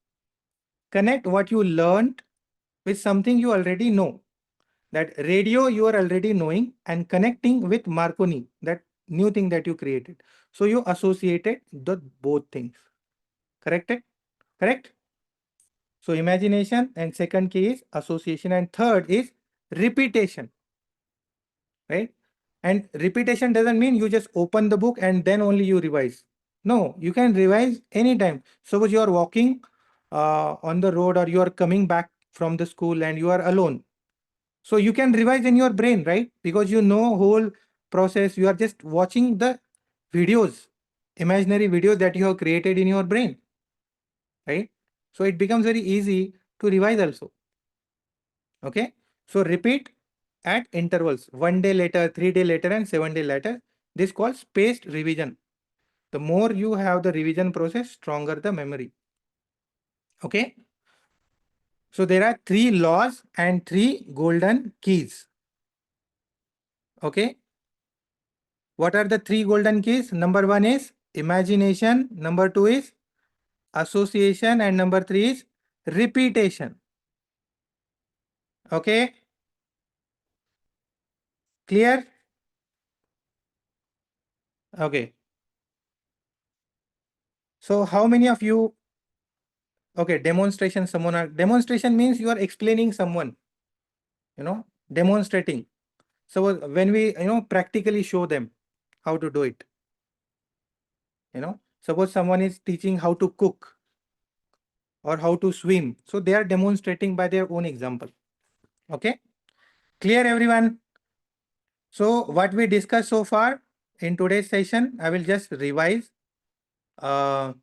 [SPEAKER 1] Connect what you learned with something you already know. That radio you are already knowing and connecting with Marconi, that new thing that you created. So you associated the both things. Correct? Correct? So imagination, and second key is association, and third is repetition, right? And repetition doesn't mean you just open the book and then only you revise. No, you can revise anytime. Suppose you are walking on the road, or you are coming back from the school and you are alone. So you can revise in your brain, right? Because you know whole process. You are just watching the videos, imaginary videos that you have created in your brain, right? So it becomes very easy to revise also. Okay. So repeat at intervals, 1 day later, 3 day later, and 7 day later. This called spaced revision. The more you have the revision process, stronger the memory. Okay. So there are 3 laws and 3 golden keys. Okay. What are the 3 golden keys? Number 1 is imagination, number 2 is association, and number 3 is repetition. Okay. Clear? Okay. So how many of you, okay, demonstration, demonstration means you are explaining someone, demonstrating. So when we, practically show them how to do it, suppose someone is teaching how to cook or how to swim. So they are demonstrating by their own example. Okay. Clear, everyone? So what we discussed so far in today's session, I will just revise. So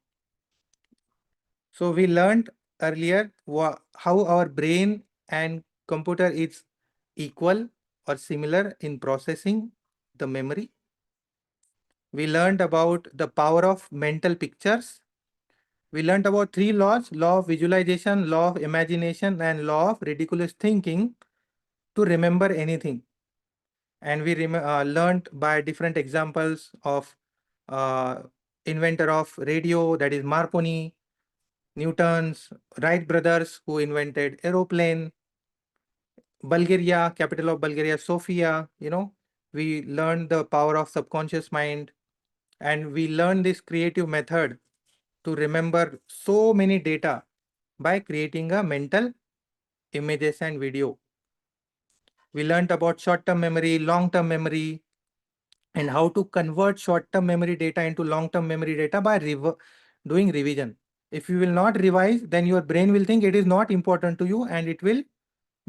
[SPEAKER 1] we learned earlier how our brain and computer is equal or similar in processing the memory. We learned about the power of mental pictures. We learned about 3 laws: law of visualization, law of imagination, and law of ridiculous thinking to remember anything. And we learned by different examples of uh, inventor of radio, that is Marconi, Newton's, Wright brothers who invented aeroplane, Bulgaria, capital of Bulgaria, Sofia. We learned the power of subconscious mind, and we learned this creative method to remember so many data by creating a mental images and video. We learned about short-term memory, long-term memory, and how to convert short-term memory data into long-term memory data by doing revision. If you will not revise, then your brain will think it is not important to you and it will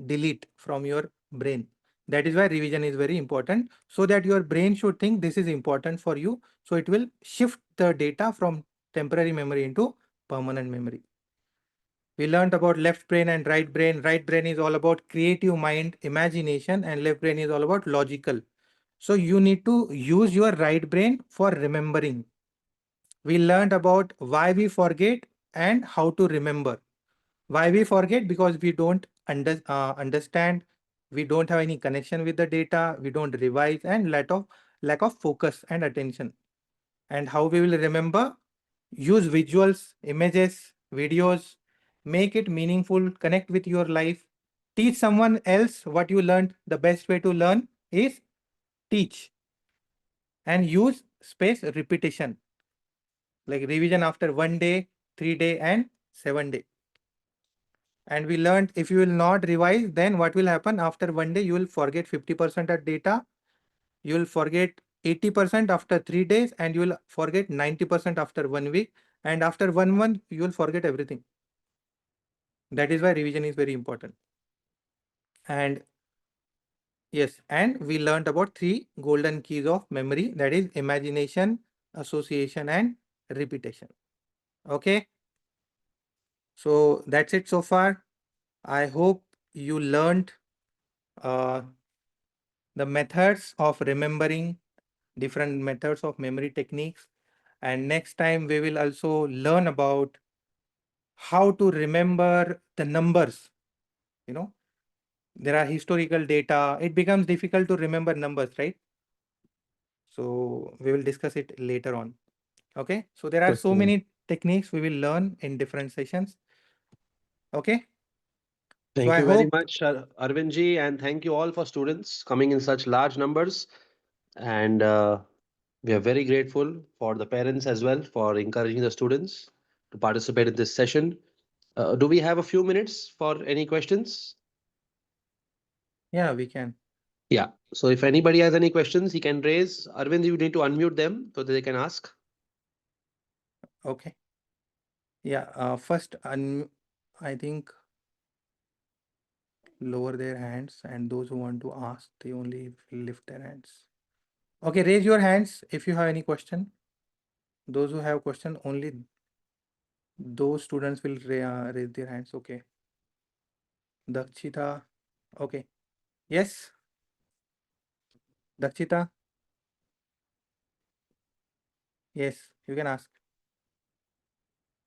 [SPEAKER 1] delete from your brain. That is why revision is very important, so that your brain should think this is important for you. So it will shift the data from temporary memory into permanent memory. We learned about left brain and right brain. Right brain is all about creative mind, imagination, and left brain is all about logical. So you need to use your right brain for remembering. We learned about why we forget and how to remember. Why we forget? Because we don't understand, we don't have any connection with the data, we don't revise, and lack of focus and attention. And how we will remember? Use visuals, images, videos, make it meaningful, connect with your life, teach someone else what you learned. The best way to learn is teach, and use space repetition, like revision after 1 day, 3 day, and 7 day. And we learned if you will not revise, then what will happen? After 1 day, you will forget 50% of data, you will forget 80% after 3 days, and you will forget 90% after 1 week. And after 1 month, you will forget everything. That is why revision is very important. And yes, and we learned about 3 golden keys of memory, that is imagination, association, and repetition. Okay. So that's it so far. I hope you learned uh, the methods of remembering, different methods of memory techniques. And next time we will also learn about how to remember the numbers. You know, there are historical data. It becomes difficult to remember numbers, right? So we will discuss it later on. Okay. So there are so
[SPEAKER 2] Okay.
[SPEAKER 1] many techniques we will learn in different sessions. Okay. So
[SPEAKER 2] Thank
[SPEAKER 1] I
[SPEAKER 2] you very
[SPEAKER 1] hope,
[SPEAKER 2] much, Arvindji, and thank you all for students coming in such large numbers. And we are very grateful for the parents as well for encouraging the students to participate in this session. Do we have a few minutes for any questions?
[SPEAKER 1] Yeah, we can.
[SPEAKER 2] Yeah. So if anybody has any questions, he can raise. Arvind, you need to unmute them so that they can ask.
[SPEAKER 1] Okay. Yeah. First, I think lower their hands, and those who want to ask, they only lift their hands. Okay, raise your hands if you have any question. Those who have question, only those students will raise their hands. Okay. Dakshita. Okay. Yes, Dakshita. Yes, you can ask.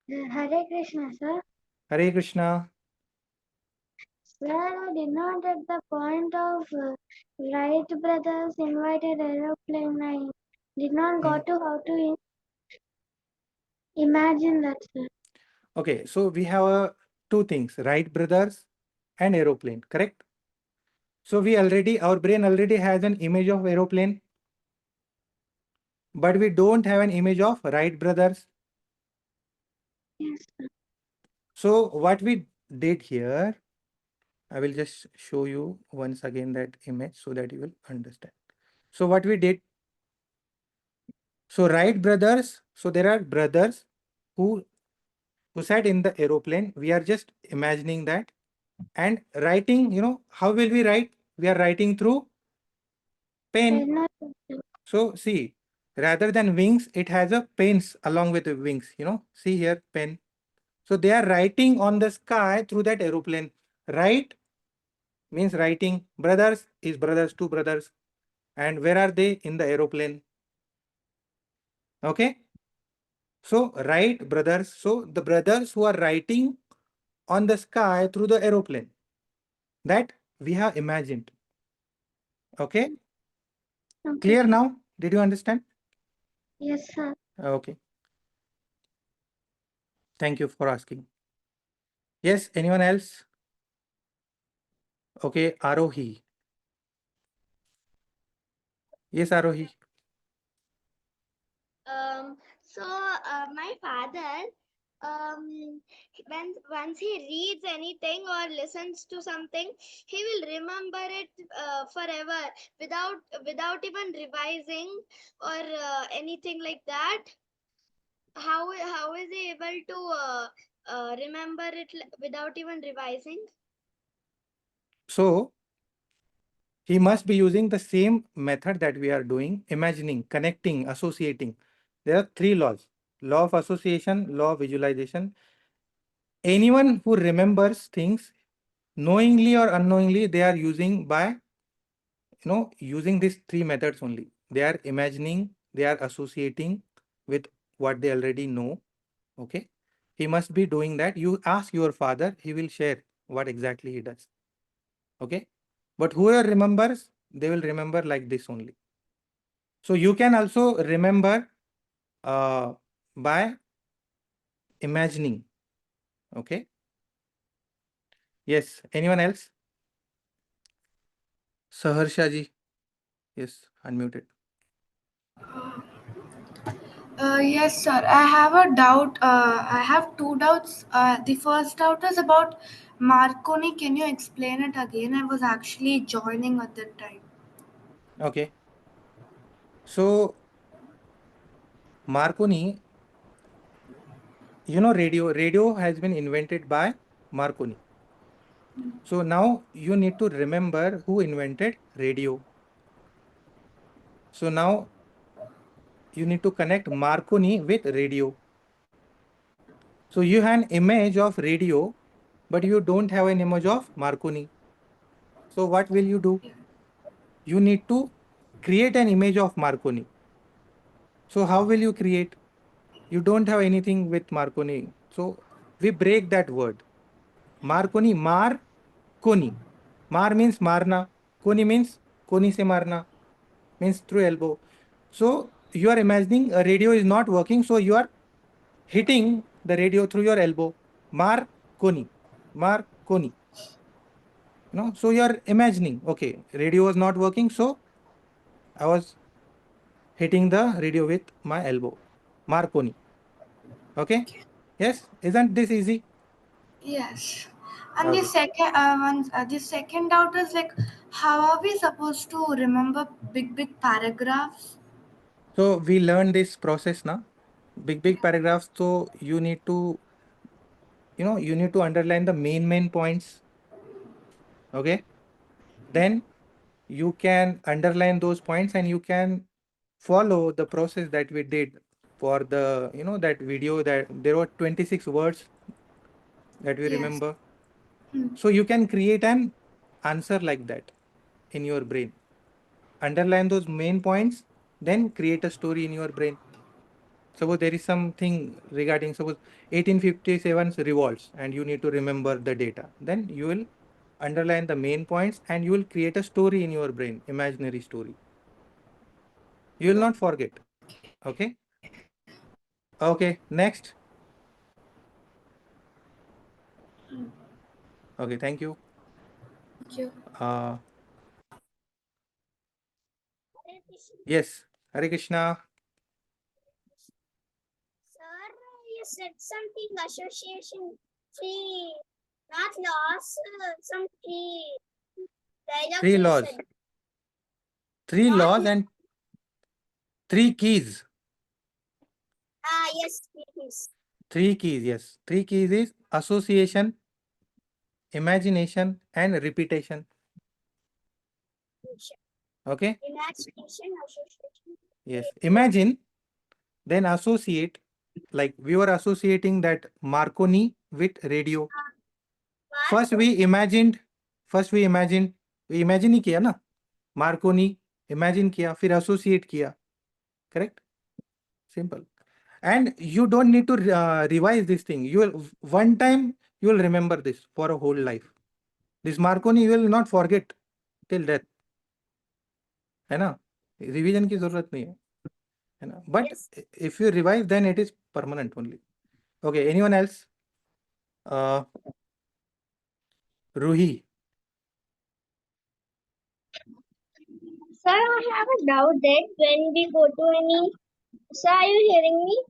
[SPEAKER 3] Hare Krishna, sir.
[SPEAKER 1] Hare Krishna.
[SPEAKER 3] Sir, I did not get the point of Wright brothers invited aeroplane. I did not
[SPEAKER 1] Hmm.
[SPEAKER 3] got to how to imagine that, sir.
[SPEAKER 1] Okay, so we have two things, Wright brothers and aeroplane, correct? So our brain already has an image of aeroplane, but we don't have an image of Wright brothers.
[SPEAKER 3] Yes, sir.
[SPEAKER 1] So what we did here, I will just show you once again that image so that you will understand. So what we did, so Wright brothers, so there are brothers who sat in the aeroplane. We are just imagining that. And writing, how will we write? We are writing through pen.
[SPEAKER 3] Pen or
[SPEAKER 1] So see, rather than wings, it has a pens along with the wings, see here, pen. So they are writing on the sky through that aeroplane. Write means writing. Brothers is brothers, two brothers. And where are they? In the aeroplane. Okay. So write brothers. So the brothers who are writing on the sky through the aeroplane, that we have imagined. Okay.
[SPEAKER 3] okay,
[SPEAKER 1] Clear
[SPEAKER 3] sir.
[SPEAKER 1] now? Did you understand?
[SPEAKER 3] Yes, sir.
[SPEAKER 1] Okay. Thank you for asking. Yes, anyone else? Okay, Arohi. Yes, Arohi.
[SPEAKER 4] My father, when once he reads anything or listens to something, he will remember it forever without even revising or anything like that. How is he able to remember it without even revising?
[SPEAKER 1] So he must be using the same method that we are doing, imagining, connecting, associating. There are three laws: law of association, law of visualization. Anyone who remembers things knowingly or unknowingly, they are using using these three methods only. They are imagining, they are associating with what they already know. Okay. He must be doing that. You ask your father, he will share what exactly he does. Okay. But whoever remembers, they will remember like this only. So you can also remember by imagining. Okay. Yes. Anyone else? Saharsha ji. Yes. Unmuted.
[SPEAKER 5] Yes, sir. I have a doubt. I have two doubts. The first doubt is about Marconi. Can you explain it again? I was actually joining at that time.
[SPEAKER 1] Okay. So Marconi, radio has been invented by Marconi. So now you need to remember who invented radio. So now you need to connect Marconi with radio. So you have an image of radio, but you don't have an image of Marconi. So what will you do? You need to create an image of Marconi. So how will you create? You don't have anything with Marconi. So we break that word. Marconi, Koni. Mar means marna. Koni means koni se marna. Means through elbow. So you are imagining a radio is not working. So you are hitting the radio through your elbow. Mar koni. Mar koni. So you are imagining, okay, radio was not working. So I was hitting the radio with my elbow. Mar koni. Okay. Yes. Isn't this easy?
[SPEAKER 5] Yes. And
[SPEAKER 2] Okay.
[SPEAKER 5] the second doubt is like, how are we supposed to remember big paragraphs?
[SPEAKER 1] So we learn this process now. Big paragraphs. So you need to, you need to underline the main points. Okay. Then you can underline those points and you can follow the process that we did for the, that video, that there were 26 words that we
[SPEAKER 5] Yes.
[SPEAKER 1] remember.
[SPEAKER 5] Hmm.
[SPEAKER 1] So you can create an answer like that in your brain. Underline those main points, then create a story in your brain. Suppose there is something regarding, suppose 1857's revolts, and you need to remember the data. Then you will underline the main points and you will create a story in your brain, imaginary story. You will not forget. Okay. Okay. Next. Okay. Thank you.
[SPEAKER 5] Thank you.
[SPEAKER 1] Uh, yes. Hare Krishna.
[SPEAKER 4] Sir, you said something association three, not loss, some three dialogues
[SPEAKER 1] Three
[SPEAKER 4] you
[SPEAKER 1] laws.
[SPEAKER 4] said.
[SPEAKER 1] Three
[SPEAKER 4] Not
[SPEAKER 1] laws and three keys.
[SPEAKER 4] yes, please.
[SPEAKER 1] Three keys. Yes. Three keys is association, imagination, and repetition. Okay.
[SPEAKER 4] Imagination association.
[SPEAKER 1] Yes. Imagine, then associate. Like we were associating that Marconi with radio.
[SPEAKER 4] What?
[SPEAKER 1] First we imagined, we imagine ही किया ना, Marconi imagine किया, फिर associate किया. Correct? Simple. And you don't need to revise this thing. You will, one time you will remember this for a whole life. This Marconi you will not forget till death. है ना? Revision की जरूरत नहीं है ना? But
[SPEAKER 4] Yes.
[SPEAKER 1] if you revise, then it is permanent only. Okay, anyone else? Ruhi.
[SPEAKER 4] Sir, I have a doubt that when we go to any. Sir, are you hearing me?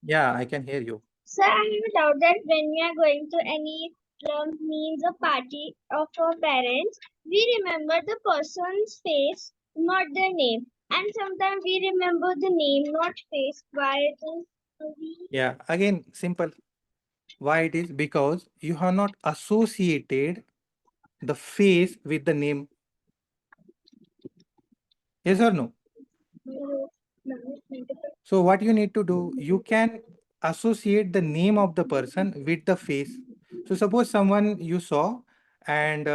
[SPEAKER 1] Yeah, I can hear you.
[SPEAKER 4] Sir, I have a doubt that when we are going to any means a party of our parents, we remember the person's face, not their name. And sometimes we remember the name, not face. Why it is we?
[SPEAKER 1] Yeah, again, simple. Why it is? Because you have not associated the face with the name. Yes or no? So what you need to do, you can associate the name of the person with the face. So suppose someone you saw and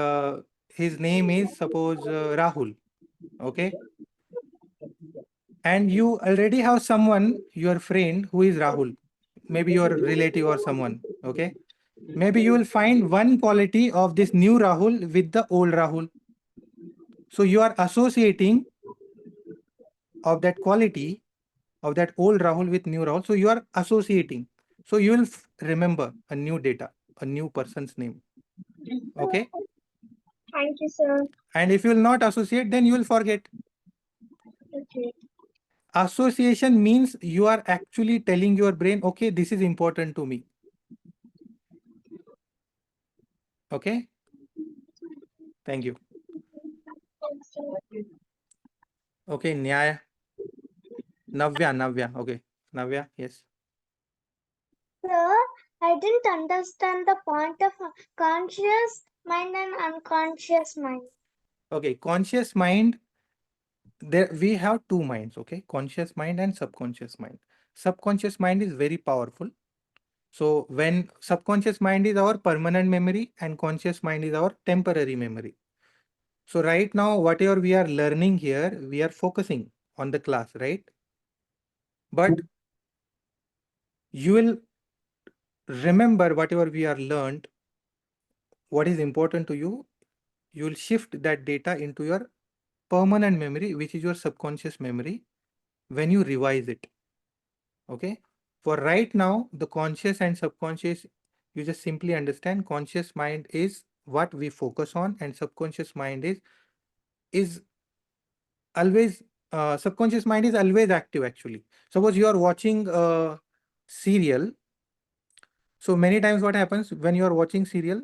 [SPEAKER 1] his name is suppose Rahul. Okay. And you already have someone, your friend who is Rahul, maybe your relative or someone. Okay. Maybe you will find one quality of this new Rahul with the old Rahul. So you are associating of that quality of that old Rahul with new Rahul. So you are associating. So you will remember a new data, a new person's name. Okay.
[SPEAKER 4] Thank you, sir.
[SPEAKER 1] And if you will not associate, then you will forget.
[SPEAKER 4] Okay.
[SPEAKER 1] Association means you are actually telling your brain, okay, this is important to me. Okay. Thank you. Okay. Nyaya. Navya. Okay. Navya. Yes.
[SPEAKER 3] Sir, I didn't understand the point of conscious mind and unconscious mind.
[SPEAKER 1] Okay. Conscious mind, there we have two minds. Okay. Conscious mind and subconscious mind. Subconscious mind is very powerful. So when subconscious mind is our permanent memory and conscious mind is our temporary memory. So right now, whatever we are learning here, we are focusing on the class, right? But you will remember whatever we are learned, what is important to you, you will shift that data into your permanent memory, which is your subconscious memory, when you revise it. Okay. For right now, the conscious and subconscious, you just simply understand conscious mind is what we focus on, and subconscious mind is always subconscious mind is always active actually. Suppose you are watching a serial So many times what happens when you are watching serial?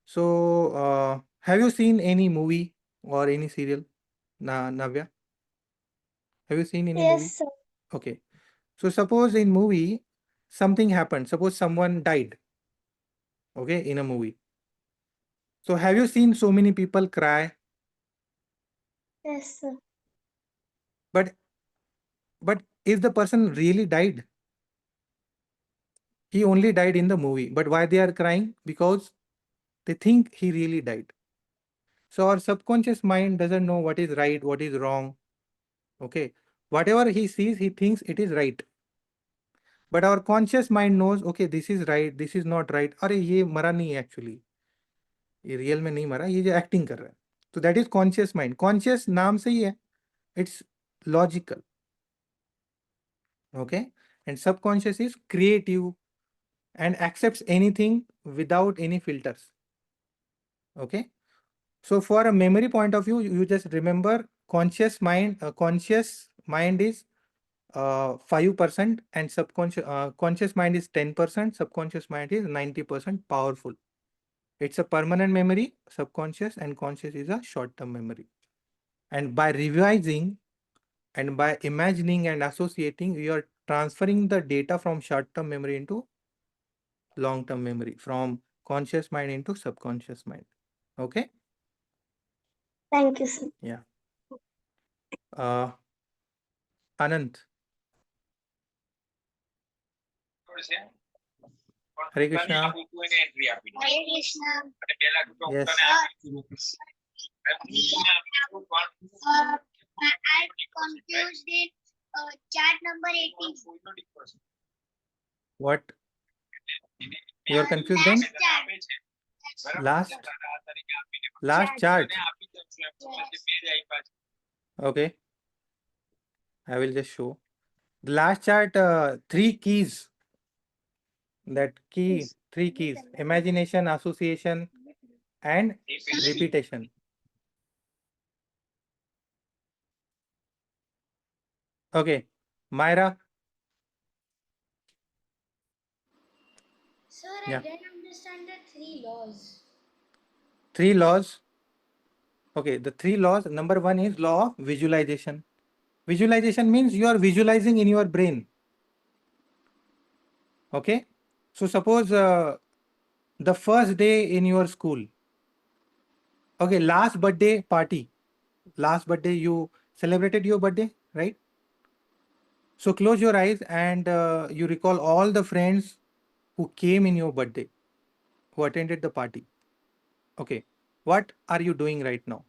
[SPEAKER 1] So have you seen any movie or any serial, Navya? Have you seen any movie?
[SPEAKER 3] Yes, sir.
[SPEAKER 1] Okay. So suppose in movie something happened. Suppose someone died. Okay, in a movie. So have you seen so many people cry?
[SPEAKER 3] Yes, sir.
[SPEAKER 1] But is the person really died? He only died in the movie. But why they are crying? Because they think he really died. So our subconscious mind doesn't know what is right, what is wrong. Okay. Whatever he sees, he thinks it is right. But our conscious mind knows, okay, this is right, this is not right. अरे ये मरा नहीं है actually. ये real में नहीं मरा, ये जो एक्टिंग कर रहा है. So that is conscious mind. Conscious नाम से ही है. It's logical. Okay. And subconscious is creative and accepts anything without any filters. Okay. So for a memory point of view, you just remember conscious mind is 5% and conscious mind is 10%, subconscious mind is 90% powerful. It's a permanent memory, subconscious, and conscious is a short-term memory. And by revising and by imagining and associating, you are transferring the data from short-term memory into long-term memory, from conscious mind into subconscious mind. Okay?
[SPEAKER 3] Thank you, sir.
[SPEAKER 1] Yeah. Anant. Hare Krishna.
[SPEAKER 4] Hare Krishna.
[SPEAKER 1] Yes.
[SPEAKER 4] I'm confused in chart number 18.
[SPEAKER 1] What? You are confused then?
[SPEAKER 4] Last
[SPEAKER 1] Last chart.
[SPEAKER 4] Yes.
[SPEAKER 1] Okay. I will just show. The last chart, 3 keys. That key, 3 keys: imagination, association, and repetition. Okay. Myra.
[SPEAKER 4] Sir,
[SPEAKER 1] Yeah.
[SPEAKER 4] I didn't understand the 3 laws.
[SPEAKER 1] 3 laws. Okay. The 3 laws. Number 1 is law of visualization. Visualization means you are visualizing in your brain. Okay. So suppose the first day in your school. Okay. Last birthday party. Last birthday you celebrated your birthday, right? So close your eyes and you recall all the friends who came in your birthday, who attended the party. Okay. What are you doing right now?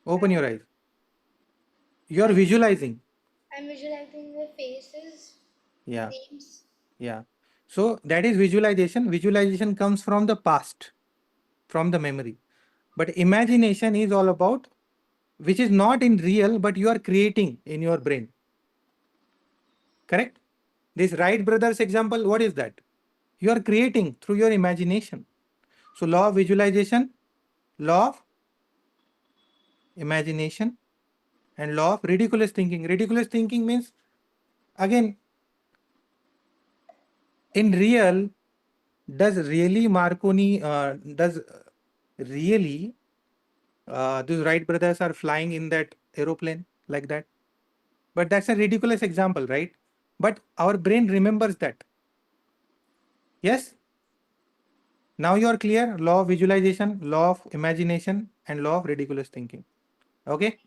[SPEAKER 1] Open your eyes. You are visualizing.
[SPEAKER 4] I'm visualizing the faces,
[SPEAKER 1] Yeah.
[SPEAKER 4] names.
[SPEAKER 1] Yeah. So that is visualization. Visualization comes from the past, from the memory. But imagination is all about, which is not in real, but you are creating in your brain. Correct? This Wright brothers example, what is that? You are creating through your imagination. So law of visualization, law of imagination, and law of ridiculous thinking. Ridiculous thinking means, again, in real, does really Marconi, does really these Wright brothers are flying in that aeroplane like that? But that's a ridiculous example, right? But our brain remembers that. Yes? Now you are clear? Law of visualization, law of imagination, and law of ridiculous thinking. Okay?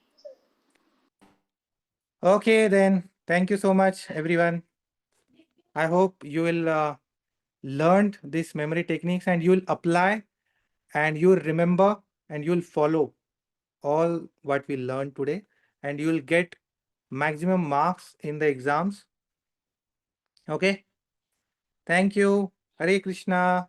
[SPEAKER 1] Okay, then. Thank you so much, everyone. I hope you will learn these memory techniques and you will apply and you will remember and you will follow all what we learned today and you will get maximum marks in the exams. Okay? Thank you. Hare Krishna.